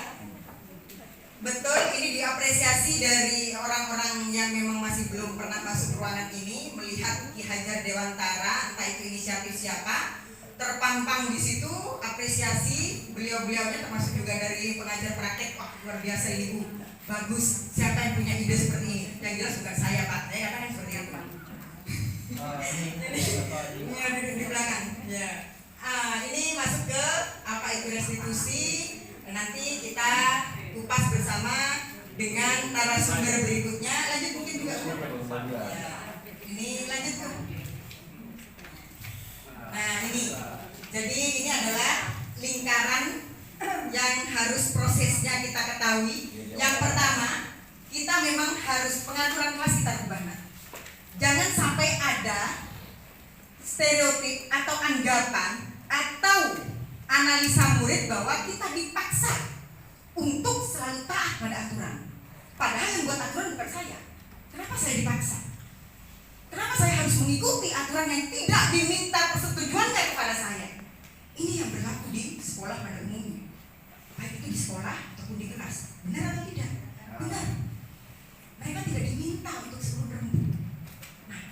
Betul, ini diapresiasi dari orang-orang yang memang masih belum pernah masuk ruangan ini, melihat Ki Hajar Dewantara, entah itu inisiatif siapa, terpampang di situ. Apresiasi beliau-beliaunya, termasuk juga dari pengajar praktek. Wah, luar biasa ini Bu, bagus. Siapa yang punya ide seperti ini? Yang jelas bukan saya Pak, saya katakan seperti itu. Ini ada di belakang. Ya. Ini masuk ke apa itu restitusi. Nanti kita kupas bersama dengan narasumber berikutnya. Lanjut mungkin juga. Ya. Ini lanjut Bu. Nah ini, jadi ini adalah lingkaran yang harus prosesnya kita ketahui. Yang pertama, kita memang harus pengaturan kelas kita rubah. Jangan sampai ada stereotip atau anggapan atau analisa murid bahwa kita dipaksa untuk selalu taat pada aturan. Padahal yang buat aturan bukan saya. Kenapa saya dipaksa? Kenapa saya harus mengikuti aturan yang tidak diminta persetujuannya kepada saya? Ini yang berlaku di sekolah pada umumnya. Baik itu di sekolah ataupun di kelas. Benar atau tidak? Benar. Mereka tidak diminta untuk selalu berembuk. Nah,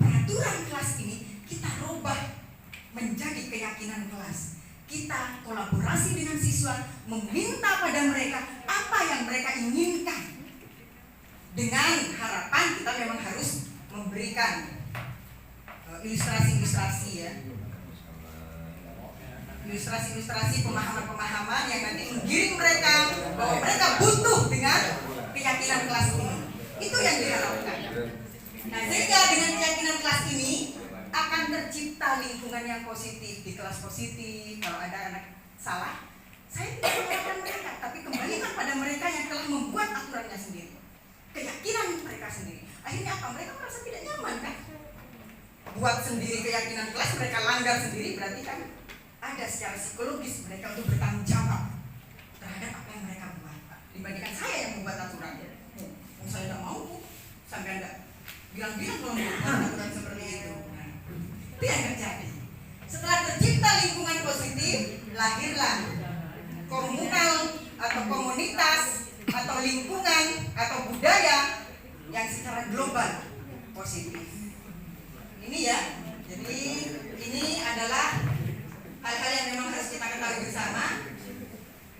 peraturan kelas ini kita rubah menjadi keyakinan kelas. Kita kolaborasi dengan siswa, meminta pada mereka apa yang mereka inginkan. Dengan harapan kita memang harus memberikan ilustrasi-ilustrasi ya, ilustrasi-ilustrasi pemahaman-pemahaman yang nanti menggiring mereka bahwa mereka butuh dengan keyakinan kelas ini. Itu yang diharapkan. Nah, sehingga dengan keyakinan kelas ini akan tercipta lingkungan yang positif. Di kelas positif, kalau ada anak salah, saya tidak menyalahkan mereka, tapi kembalikan pada mereka yang telah membuat aturannya sendiri, keyakinan mereka sendiri. Akhirnya apa? Mereka merasa tidak nyaman kan? Buat sendiri keyakinan kelas, mereka langgar sendiri, berarti kan ada secara psikologis mereka untuk bertanggung jawab terhadap apa yang mereka buat. Dibandingkan saya yang membuat aturan. Saya tidak mau, sampai enggak bilang-bilang kalau membuat aturan seperti itu. Nah, itu yang terjadi. Setelah tercipta lingkungan positif, lahirlah komunal atau komunitas atau lingkungan atau budaya yang secara global positif. Ini ya, jadi ini adalah hal-hal yang memang harus kita ketahui bersama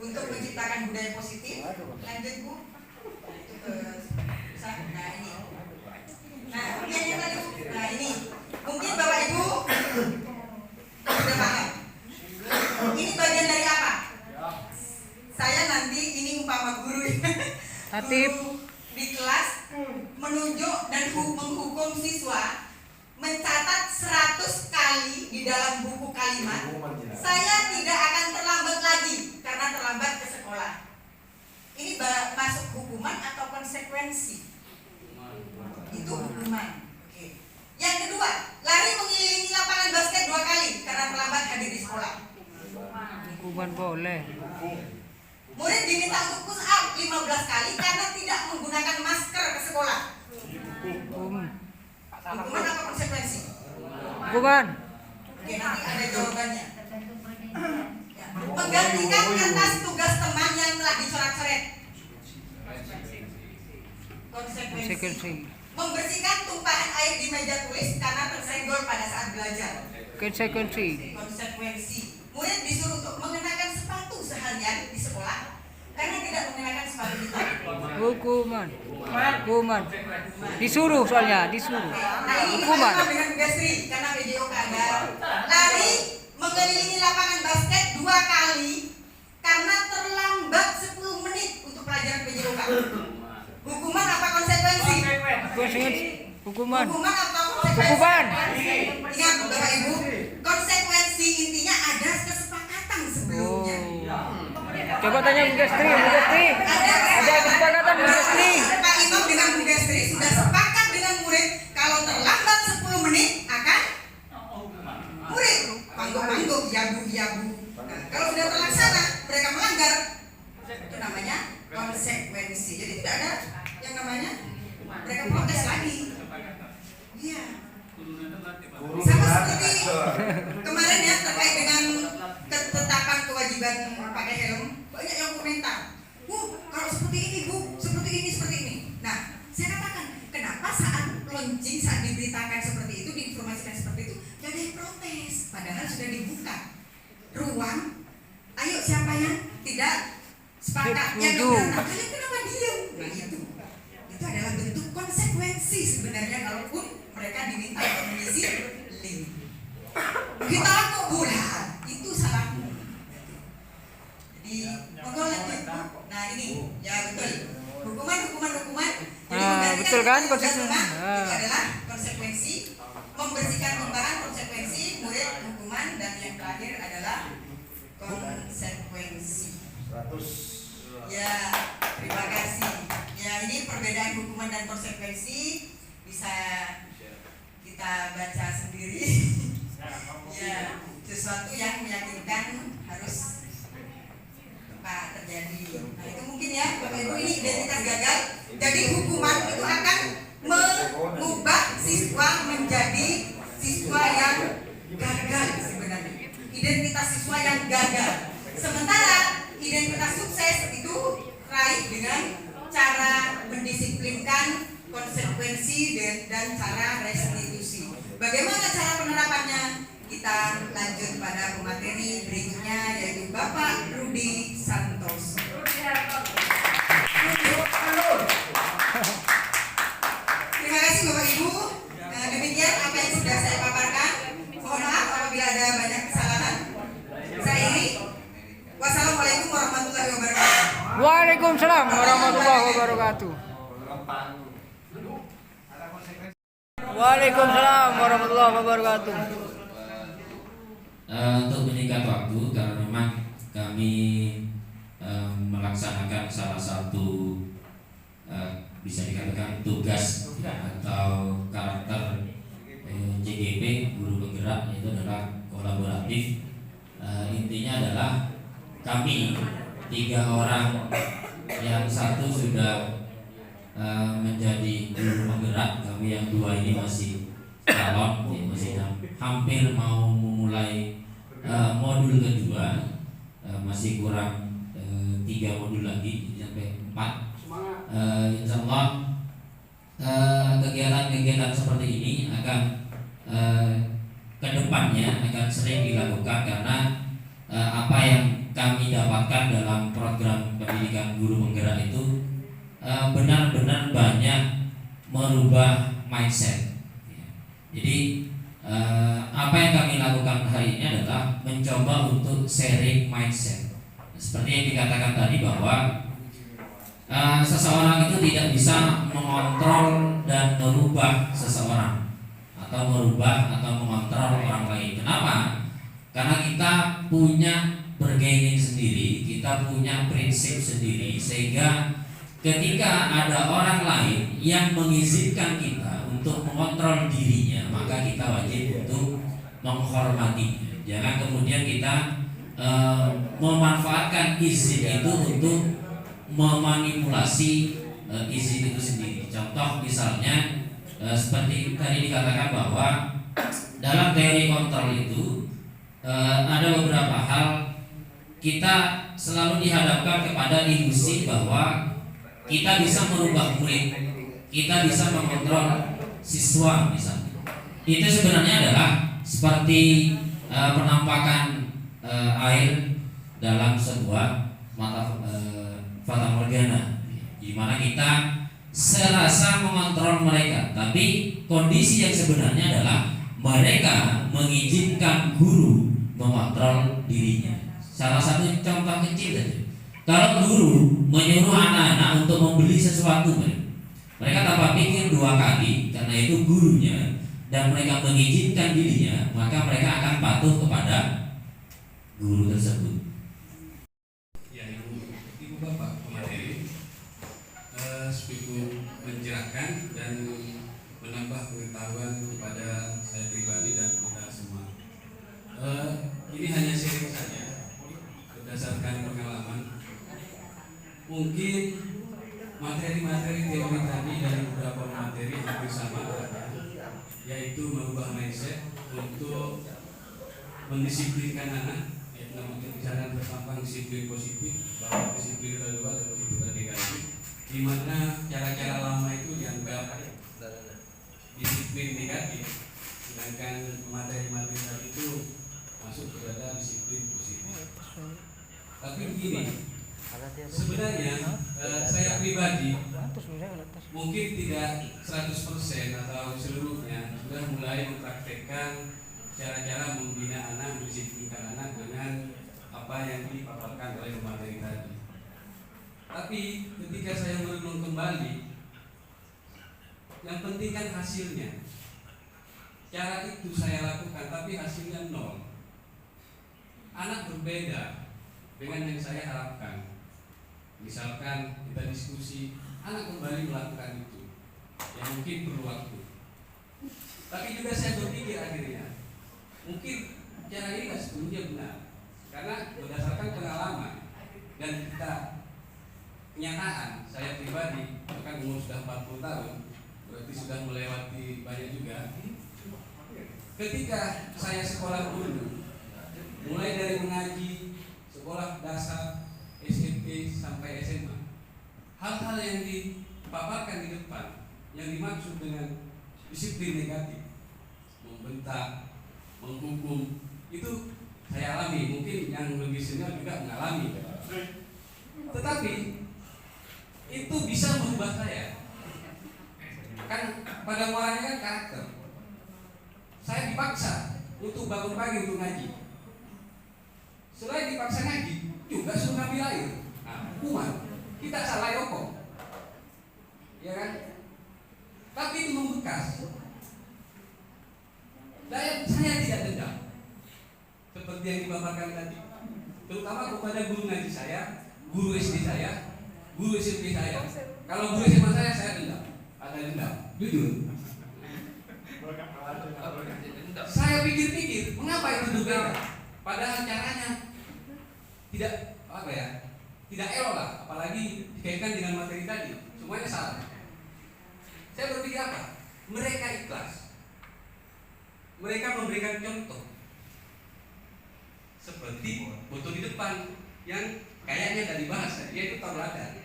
untuk menciptakan budaya positif. Lanjut Bu. Nah ini. Nah yang tadi. Nah ini mungkin Bapak Ibu sudah paham. Ini bagian dari apa? Saya nanti ini umpama guru di kelas menunjuk dan menghukum siswa mencatat 100 kali di dalam buku kalimat. Saya tidak akan terlambat lagi karena terlambat ke sekolah. Ini masuk hukuman atau konsekuensi? Itu hukuman. Oke. Yang kedua, lari mengelilingi lapangan basket 2 kali karena terlambat hadir di sekolah. Hukuman boleh. Murid diminta untuk push up 15 kali karena tidak menggunakan masker ke sekolah. Hukuman apa konsekuensi? Hukuman. Oke, nanti ada jawabannya. Ya. Menggantikan atas tugas teman yang telah dicoret-coret. Konsekuensi. Membersihkan tumpahan air di meja tulis karena tersenggol pada saat belajar. Konsekuensi. Konsekuensi. Murid disuruh untuk mengenakan sepatu seharian di sekolah karena tidak mengenakan sepatu hitam. Hukuman. Disuruh soalnya, disuruh. Nah, ini Hukuman. sama dengan Gastri karena PJOK ada. Lari mengelilingi lapangan basket 2 kali karena terlambat 10 menit untuk pelajaran PJOK. Hukuman apa konsekuensi? Hukuman. Hukuman atau konsekuensi? Hukuman. Ingat Bapak Ibu, konsekuensi intinya ada kesepakatan sebelumnya. Coba tanya Bu Gastri. Ada kesepakatan Bu Gastri. Pak Imam dengan Bu Gastri sudah sepakat dengan murid kalau terlambat 10 menit akan murid mangguk-mangguk, yabu-yabu. Nah, kalau sudah terlaksana mereka melanggar, itu namanya konsekuensi. Jadi tidak ada yang namanya mereka protes lagi. Iya. Sama seperti kemarin ya terkait dengan ketetapan kewajiban pakai helm, banyak yang komentar. Kalau seperti ini Bu, seperti ini. Nah, saya katakan kenapa saat launching, saat diberitakan seperti itu, diinformasikan seperti itu, gak ada yang protes. Padahal sudah dibuka ruang. Ayo siapa yang tidak sepakat, yang keberatan, kalian kenapa diem? Nah itu adalah bentuk konsekuensi sebenarnya kalaupun mereka diminta untuk mengisi link. Kita kok bulan, itu salahmu. Jadi monggo lanjut Bu. Nah ini ya betul. Hukuman. Jadi Betul kan konsekuensi? konsekuensi. Itu adalah konsekuensi. Membersihkan tumpahan konsekuensi, murid hukuman, dan yang terakhir adalah konsekuensi. 100. Ya, terima kasih. Ya, ini perbedaan hukuman dan konsekuensi bisa kita baca sendiri. Ya, sesuatu yang meyakinkan harus terjadi. Nah, itu mungkin ya, Bapak Ibu, ini identitas gagal. Jadi hukuman itu akan mengubah siswa menjadi siswa yang gagal sebenarnya. Identitas siswa yang gagal. Sementara identitas sukses itu raih dengan cara mendisiplinkan konsekuensi dan cara restitusi. Bagaimana cara penerapannya? Kita lanjut pada pemateri berikutnya, yaitu Bapak Rudi Santoso. Terima kasih Bapak Ibu. Demikian apa yang sudah saya paparkan. Mohon maaf apabila ada banyak kesalahan. Saya ini. Wassalamualaikum warahmatullahi wabarakatuh. Waalaikumsalam warahmatullahi wabarakatuh. Waalaikumsalam warahmatullahi wabarakatuh. Untuk menyingkat waktu, karena memang kami melaksanakan salah satu bisa dikatakan tugas atau karakter JGP guru penggerak, itu adalah kolaboratif. Intinya adalah kami 3 orang, yang satu sudah menjadi guru penggerak, kami yang 2 ini masih calon, masih hampir mau memulai modul kedua, masih kurang 3 modul lagi sampai 4. Insya Allah kegiatan-kegiatan seperti ini akan kedepannya akan sering dilakukan, karena apa yang kami dapatkan dalam program pendidikan guru penggerak itu benar-benar banyak merubah mindset. Jadi apa yang kami lakukan hari ini adalah mencoba untuk sharing mindset. Seperti yang dikatakan tadi bahwa seseorang itu tidak bisa mengontrol dan merubah seseorang, atau merubah atau mengontrol orang lain. Kenapa? Karena kita punya bergaining sendiri, kita punya prinsip sendiri, sehingga ketika ada orang lain yang mengizinkan kita untuk mengontrol dirinya, maka kita wajib untuk menghormati. Jangan kemudian kita memanfaatkan izin itu untuk memanipulasi izin itu sendiri. Contoh misalnya seperti tadi dikatakan bahwa dalam teori kontrol itu ada beberapa hal kita selalu dihadapkan kepada ilusi bahwa kita bisa merubah murid, kita bisa mengontrol siswa misalnya. Itu sebenarnya adalah seperti penampakan air dalam sebuah fata morgana, di mana kita serasa mengontrol mereka, tapi kondisi yang sebenarnya adalah mereka mengizinkan guru mengontrol dirinya. Salah satu contoh kecil saja. Kalau guru menyuruh anak-anak untuk membeli sesuatu, mereka tanpa pikir dua kali karena itu gurunya dan mereka mengizinkan dirinya, maka mereka akan patuh kepada guru tersebut. Ya, ibu bapak pemateri, sepiku mencerahkan dan menambah pengetahuan kepada saya pribadi dan kita semua. Ini hanya sharing saja berdasarkan pengalaman. Mungkin materi-materi teori tadi dan beberapa materi hampir sama, yaitu merubah mindset untuk mendisiplinkan anak, yaitu misalnya bertambah disiplin positif, bahwa disiplin ada dua, ada positif ada negatif, di mana cara-cara lama itu dianggap disiplin negatif, sedangkan materi-materi tadi itu masuk kepada disiplin positif. Tapi begini, sebenarnya saya pribadi mungkin tidak 100% atau seluruhnya sudah mulai mempraktekkan cara-cara membina anak, mendisiplinkan anak dengan apa yang dipaparkan oleh materi tadi. Tapi ketika saya merenung kembali, yang penting kan hasilnya. Cara itu saya lakukan, tapi hasilnya nol. Anak berbeda dengan yang saya harapkan. Misalkan kita diskusi, anak kembali melakukan itu, yang mungkin perlu waktu. Tapi juga saya berpikir akhirnya, mungkin cara ini tidak sepenuhnya benar, karena berdasarkan pengalaman dan kita kenyataan, saya pribadi bahkan umur sudah 40 tahun, berarti sudah melewati banyak juga. Ketika saya sekolah dulu, mulai dari mengaji, sekolah dasar, SMP sampai SMA, hal-hal yang dipaparkan di depan yang dimaksud dengan disiplin negatif, membentak, menghukum, itu saya alami. Mungkin yang lebih senior juga mengalami. Tetapi itu bisa merubah saya. Kan pada mulanya kan karakter. Saya dipaksa untuk bangun pagi untuk ngaji. Selain dipaksa ngaji, juga suruh ngambil air. Nah, hukuman. Kita salah yoko, ya kan? Tapi itu membekas. Dan saya tidak dendam, seperti yang dipaparkan tadi. Terutama kepada guru ngaji saya, guru SD saya, guru SMP saya. Kalau guru SMA saya dendam. Ada dendam, jujur. Saya pikir-pikir, mengapa itu berbeda? Padahal caranya tidak tidak elok lah, apalagi dikaitkan dengan materi tadi, semuanya salah. Saya berpikir apa? Mereka ikhlas, mereka memberikan contoh seperti foto di depan yang kayaknya dari bahasa, yaitu tauladan.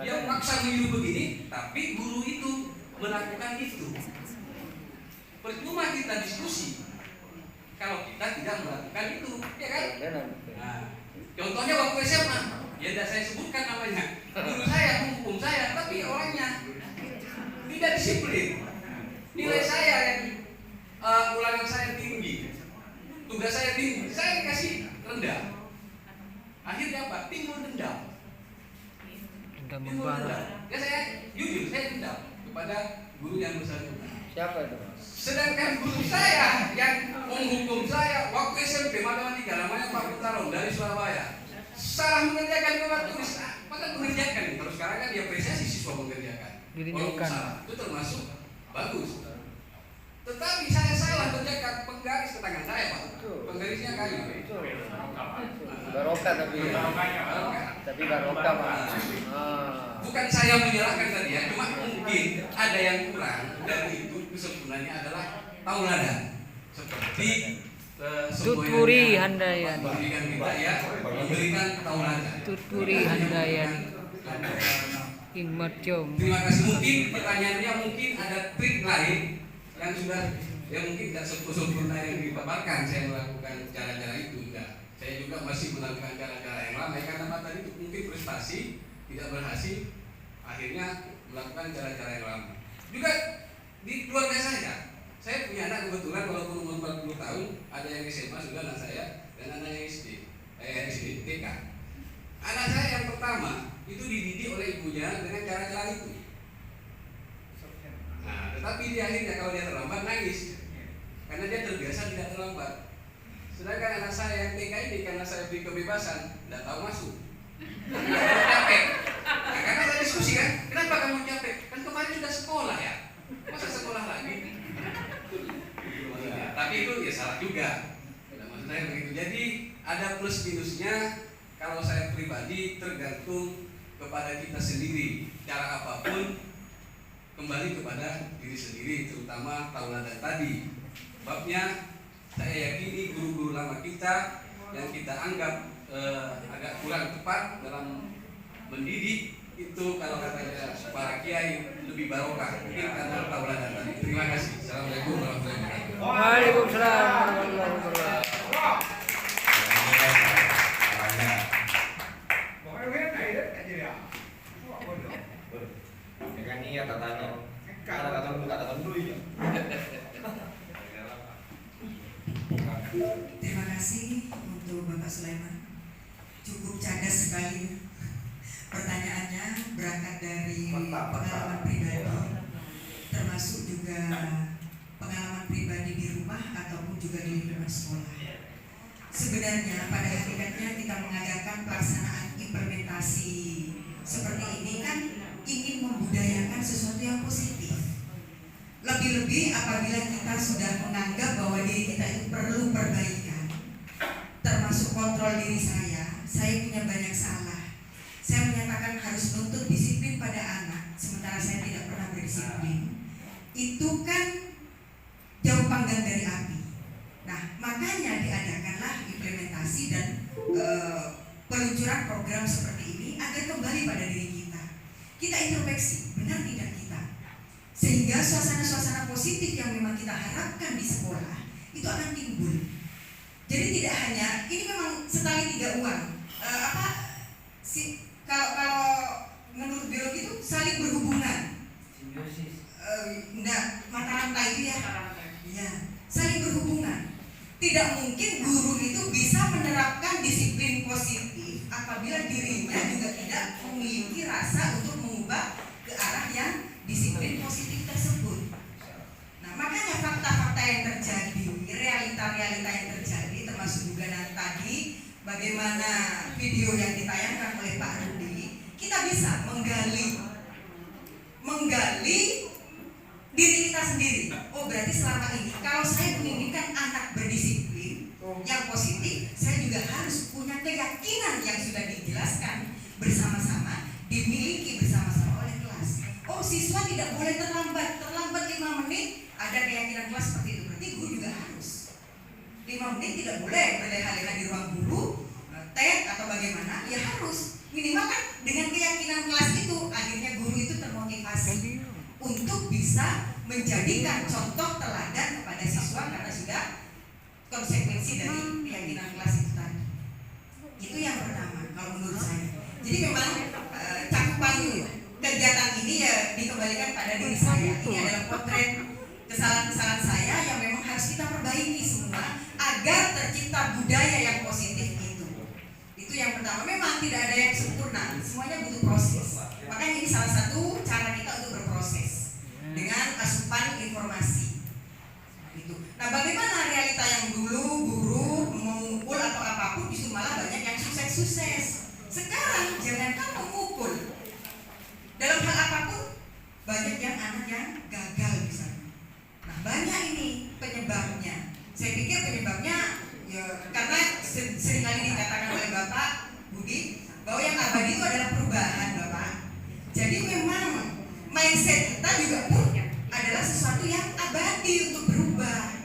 Dia memaksa meniru begini, tapi guru itu melakukan itu. Percuma kita diskusi kalau kita tidak melakukan itu, ya kan? Nah, contohnya waktu SMA, ya tidak saya sebutkan namanya. Guru saya menghukum saya, tapi orangnya tidak disiplin. Nilai saya yang ulangan saya tinggi, tugas saya tinggi, saya dikasih rendah. Akhirnya apa? Timbul dendam. Ya saya jujur, saya dendam kepada guru yang bersangkutan. Siapa itu? Sedangkan guru saya yang menghukum saya waktu SMP matematika, namanya Pak Putarong dari Surabaya, salah mengerjakan lewat tulis. Maka mengerjakan. Terus sekarang kan diapresiasi siswa mengerjakan. Walaupun salah, itu termasuk bagus. Tetapi saya salah mencekat penggaris ke tangan saya, Pak. Penggarisnya kayu. Barokah tapi ya. Tapi barokah Pak. Bukan saya menyalahkan tadi ya, cuma mungkin ada yang kurang dan itu kesempurnaannya adalah tauladan. Seperti Tutpuri Handayani. pendidikan kita ya, memberikan tauladan. Tutpuri Handayani. Hikmat Jom. Terima kasih. Mungkin pertanyaannya mungkin ada trik lain yang sudah mungkin tidak sempurna yang dipaparkan. Saya melakukan cara-cara itu enggak. Saya juga masih melakukan cara-cara yang lama karena tadi itu mungkin frustasi tidak berhasil, akhirnya melakukan cara-cara yang lama. Juga di keluarga saya punya anak kebetulan walaupun umur 40 tahun, ada yang SMA sudah anak saya dan anak yang SD TK. Anak saya yang pertama itu dididik oleh ibunya dengan cara-cara itu. Nah, tetapi di akhirnya kalau dia terlambat nangis karena dia terbiasa tidak terlambat. Sedangkan anak saya yang TK ini karena saya beri kebebasan tidak tahu masuk. Capek. Nah, karena ada diskusi kan, kenapa kamu capek? Kan kemarin sudah sekolah ya, masa sekolah lagi? Ya, tapi itu ya salah juga. Nah, maksud saya begitu. Jadi ada plus minusnya. Kalau saya pribadi tergantung kepada kita sendiri. Cara apapun kembali kepada diri sendiri, terutama tauladan tadi. Sebabnya saya yakini guru-guru lama kita yang kita anggap agak kurang tepat dalam mendidik itu, kalau katanya para kiai lebih barokah mungkin karena tauladan tadi. Terima kasih. Assalamualaikum warahmatullahi wabarakatuh. Waalaikumsalam warahmatullahi wabarakatuh. Dengan niat katanya. Karena kata dulu ya. Terima kasih untuk Bapak Sulaiman. Cukup cerdas sekali pertanyaannya, berangkat dari pengalaman pribadi, termasuk juga pengalaman pribadi di rumah ataupun juga di lingkungan sekolah. Sebenarnya pada hakikatnya kita mengadakan pelaksanaan implementasi seperti ini kan ingin membudayakan sesuatu yang positif. Lebih-lebih apabila kita sudah menganggap bahwa diri kita itu perlu perbaikan, termasuk kontrol diri saya punya banyak salah. Saya menyatakan harus menuntut disiplin pada anak, sementara saya tidak pernah berdisiplin. Itu kan jauh panggang dari api. Nah, makanya diadakanlah implementasi dan peluncuran program seperti ini agar kembali pada diri kita. Kita introspeksi, benar tidak kita? Sehingga suasana-suasana positif yang memang kita harapkan di sekolah itu akan timbul. Jadi tidak hanya ini memang setali tiga uang. Kalau menurut biologi itu saling berhubungan. Mata rantai itu ya. Iya, saling berhubungan. Tidak mungkin guru itu bisa menerapkan disiplin positif apabila dirinya juga tidak memiliki rasa untuk mengubah ke arah yang disiplin positif tersebut. Nah, makanya fakta-fakta yang terjadi, realita-realita yang terjadi, termasuk juga tadi bagaimana video yang ditayangkan oleh Pak Rudi, kita bisa menggali diri kita sendiri. Oh, berarti selama ini kalau saya menginginkan anak berdisiplin yang positif, saya juga harus punya keyakinan yang sudah dijelaskan bersama-sama, dimiliki bersama-sama oleh kelas. Oh, siswa tidak boleh terlambat 5 menit, ada keyakinan kelas seperti itu. Berarti guru juga harus 5 menit tidak boleh berleha-leha di ruang guru, tet atau bagaimana, ya harus minimal kan dengan keyakinan kelas itu akhirnya guru itu termotivasi untuk bisa menjadikan contoh teladan kepada siswa karena sudah konsekuensi dari keyakinan kelas itu tadi. Itu yang pertama kalau menurut saya. Jadi memang cakupan kegiatan ini ya dikembalikan pada diri saya. Ini adalah potret kesalahan-kesalahan saya yang memang harus kita perbaiki semua agar tercipta budaya yang positif itu. Itu yang pertama. Memang tidak ada yang sempurna, semuanya butuh proses. Makanya ini salah satu cara kita untuk berproses dengan asupan informasi. Itu. Nah, bagaimana realita yang dulu guru memukul atau apapun justru malah banyak yang sukses-sukses. Sekarang jangankan memukul, dalam hal apapun banyak yang anak yang gagal misalnya. Nah, banyak ini Saya pikir penyebabnya ya karena seringkali dikatakan oleh Bapak Budi bahwa yang abadi itu adalah perubahan, Bapak. Jadi memang mindset kita juga pun adalah sesuatu yang abadi untuk berubah.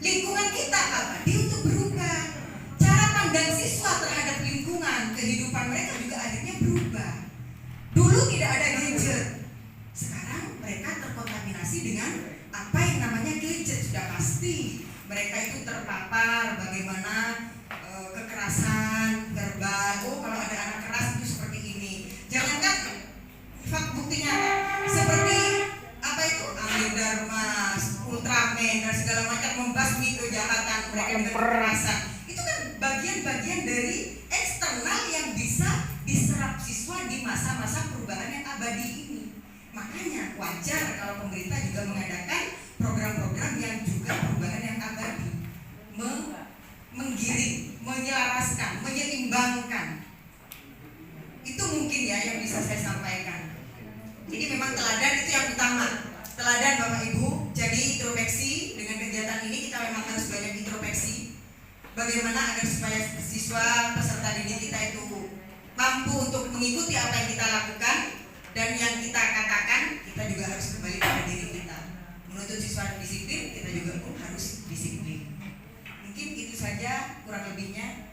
Lingkungan kita abadi untuk berubah. Cara pandang siswa terhadap lingkungan, kehidupan mereka juga akhirnya berubah. Dulu tidak ada gadget, sekarang mereka terkontaminasi dengan apa yang namanya gadget. Sudah pasti mereka itu terpapar bagaimana kekerasan verbal. Oh, kalau ada anak keras itu seperti ini. Jangankan buktinya seperti apa itu Amir Darmas, Ultraman dan segala macam membasmi kejahatan mereka dengan kekerasan. Itu kan bagian-bagian dari eksternal yang bisa diserap siswa di masa-masa perubahan yang abadi ini. Makanya wajar kalau pemerintah juga mengadakan program-program yang juga perubahan yang abadi, menggiring, menyelaraskan, menyeimbangkan. Itu mungkin ya yang bisa saya sampaikan. Jadi memang teladan itu yang utama. Teladan Bapak Ibu. Jadi introspeksi, dengan kegiatan ini kita memang harus banyak introspeksi. Bagaimana agar supaya siswa peserta didik kita itu mampu untuk mengikuti apa yang kita lakukan, dan yang kita katakan, kita juga harus kembali pada diri kita. Menuntut siswa disiplin, kita juga pun harus disiplin. Mungkin itu saja kurang lebihnya.